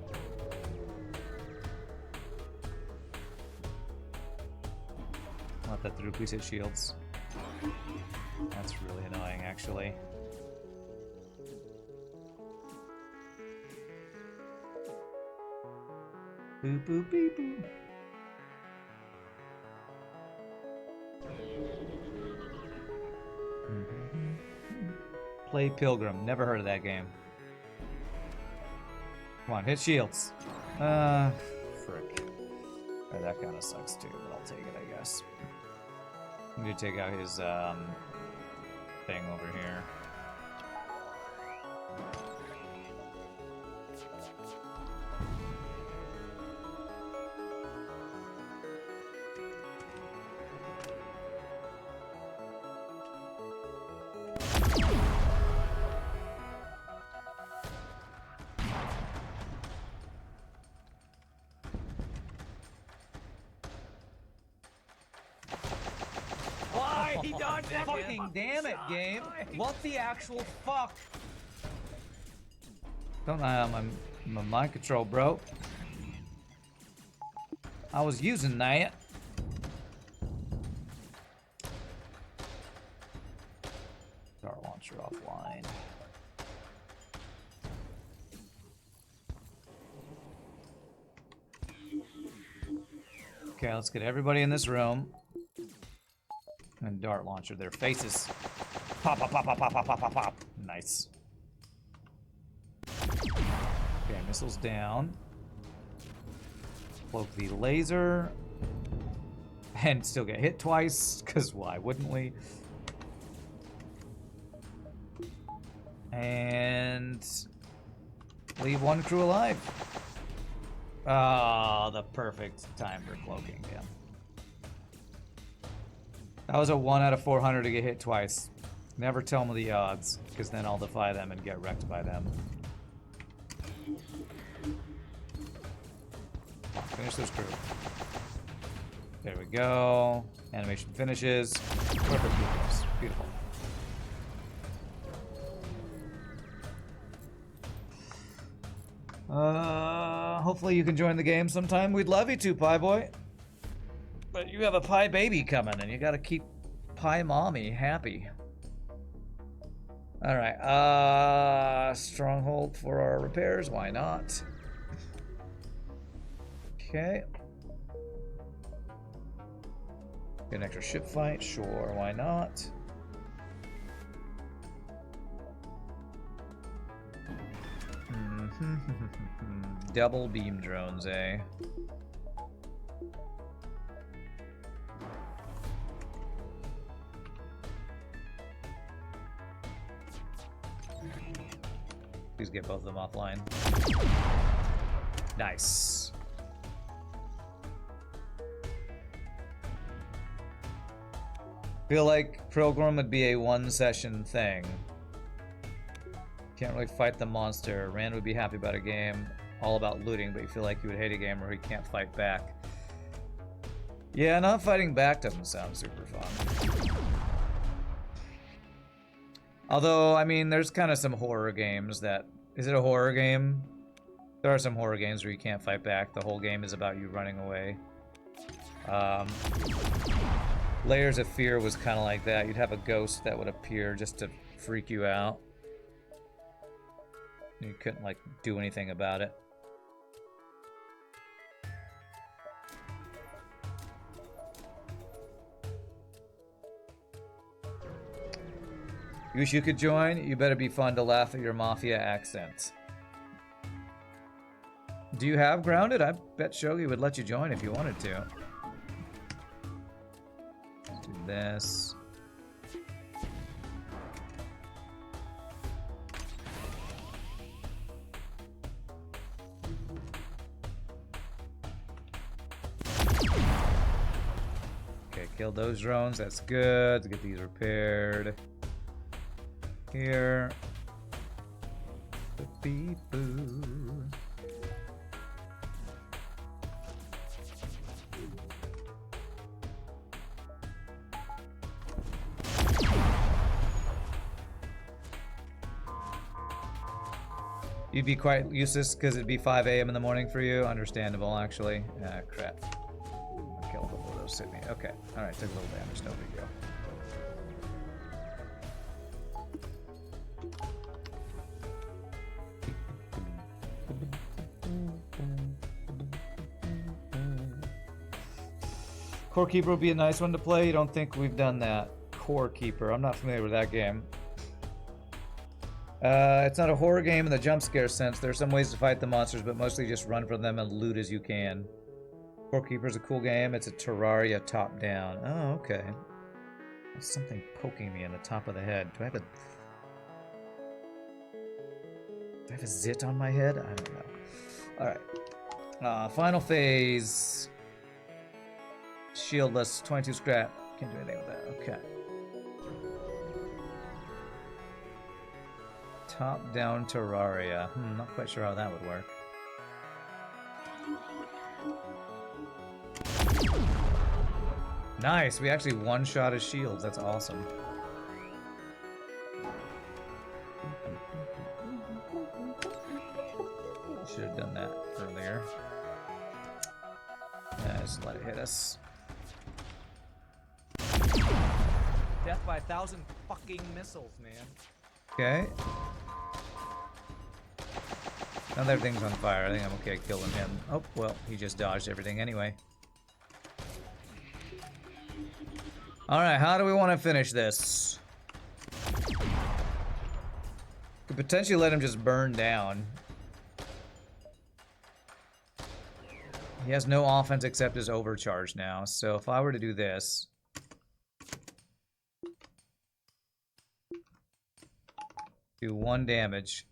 Let that through, please hit shields. That's really annoying, actually. Boop, boop, beep, boop. Play Pilgrim. Never heard of that game. Come on, hit shields. Frick. Oh, that kind of sucks too, but I'll take it, I guess. I'm gonna take out his thing over here. He dodged that. Fucking damn it, game! What the actual fuck? Don't lie on my mind control, bro. I was using that. Dart launcher offline. Okay, let's get everybody in this room. And dart launcher their faces. Pop, pop, pop, pop, pop, pop, pop, pop, pop. Nice. Okay, missiles down. Cloak the laser. And still get hit twice, because why wouldn't we? And leave one crew alive. Oh, the perfect time for cloaking him. That was a 1 out of 400 to get hit twice. Never tell me the odds, because then I'll defy them and get wrecked by them. Finish this crew. There we go. Animation finishes. Perfect. Beautiful. Hopefully you can join the game sometime. We'd love you to, Pie Boy. But you have a pie baby coming, and you gotta keep Pie Mommy happy. Alright, Stronghold for our repairs, why not? Okay. Get an extra ship fight, sure, why not? Double beam drones, eh? Please get both of them offline. Nice. Feel like Pilgrim would be a one-session thing. Can't really fight the monster. Rand would be happy about a game all about looting, but you feel like you would hate a game where he can't fight back. Yeah, not fighting back doesn't sound super fun. Although, I mean, there's kind of some horror games that... Is it a horror game? There are some horror games where you can't fight back. The whole game is about you running away. Layers of Fear was kind of like that. You'd have a ghost that would appear just to freak you out. You couldn't, like, do anything about it. You wish you could join? You better be fun to laugh at your mafia accent. Do you have Grounded? I bet Shogi would let you join if you wanted to. Let's do this. Okay, kill those drones. That's good. To get these repaired. Here. Beep-boo. You'd be quite useless because it'd be 5 a.m. in the morning for you. Understandable, actually. Ah, crap. I'll kill before those hit me. Okay. Alright, took a little damage. No big deal. Core Keeper would be a nice one to play. You don't think we've done that? Core Keeper. I'm not familiar with that game. It's not a horror game in the jump scare sense. There are some ways to fight the monsters, but mostly just run from them and loot as you can. Core Keeper's a cool game. It's a Terraria top-down. Oh, okay. There's something poking me in the top of the head. Do I have a zit on my head? I don't know. Alright. Final phase. Shieldless, 22 scrap. Can't do anything with that. Okay. Top-down Terraria. Not quite sure how that would work. Nice! We actually one-shot his shields. That's awesome. Should have done that earlier. Just let it hit us. Death by 1,000 fucking missiles, man. Okay. Now that everything's on fire, I think I'm okay killing him. Oh, well, he just dodged everything anyway. Alright, how do we want to finish this? Could potentially let him just burn down. He has no offense except his overcharge now, so if I were to do this... Do 1 damage.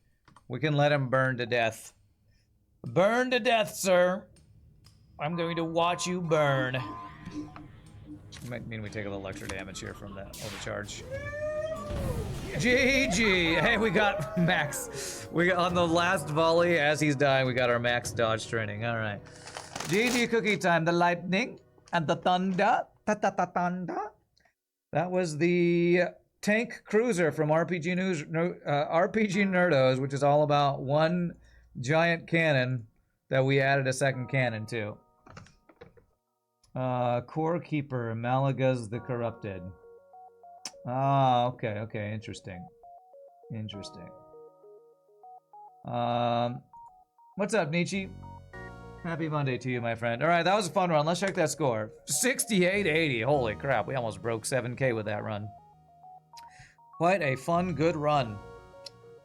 We can let him burn to death. Burn to death, sir! I'm going to watch you burn. Might mean we take a little extra damage here from that overcharge. GG! Hey, we got max. We got on the last volley as he's dying, we got our max dodge training. Alright. GG cookie time. The lightning and the thunder. Ta-ta-ta-thunder. That was the tank cruiser from RPGNerdos, which is all about one giant cannon that we added a second cannon to. Core Keeper, Malaga's the Corrupted. Ah, okay, okay, interesting. Interesting. What's up, Nietzsche? Happy Monday to you, my friend. Alright, that was a fun run. Let's check that score. 68-80. Holy crap, we almost broke 7K with that run. Quite a fun, good run.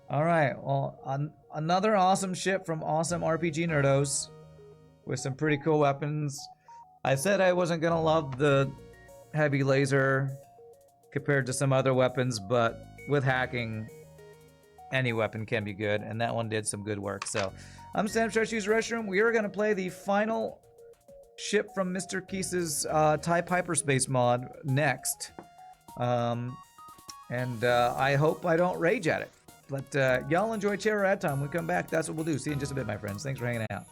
Alright, well, another awesome ship from awesome RPGNerdos with some pretty cool weapons. I said I wasn't gonna love the heavy laser compared to some other weapons, but with hacking, any weapon can be good, and that one did some good work. So I'm Sam Stretchy's Restroom. We are going to play the final ship from Mr. Keese's Type Hyperspace mod next. I hope I don't rage at it. But y'all enjoy Terror Ad Time. When we come back, that's what we'll do. See you in just a bit, my friends. Thanks for hanging out.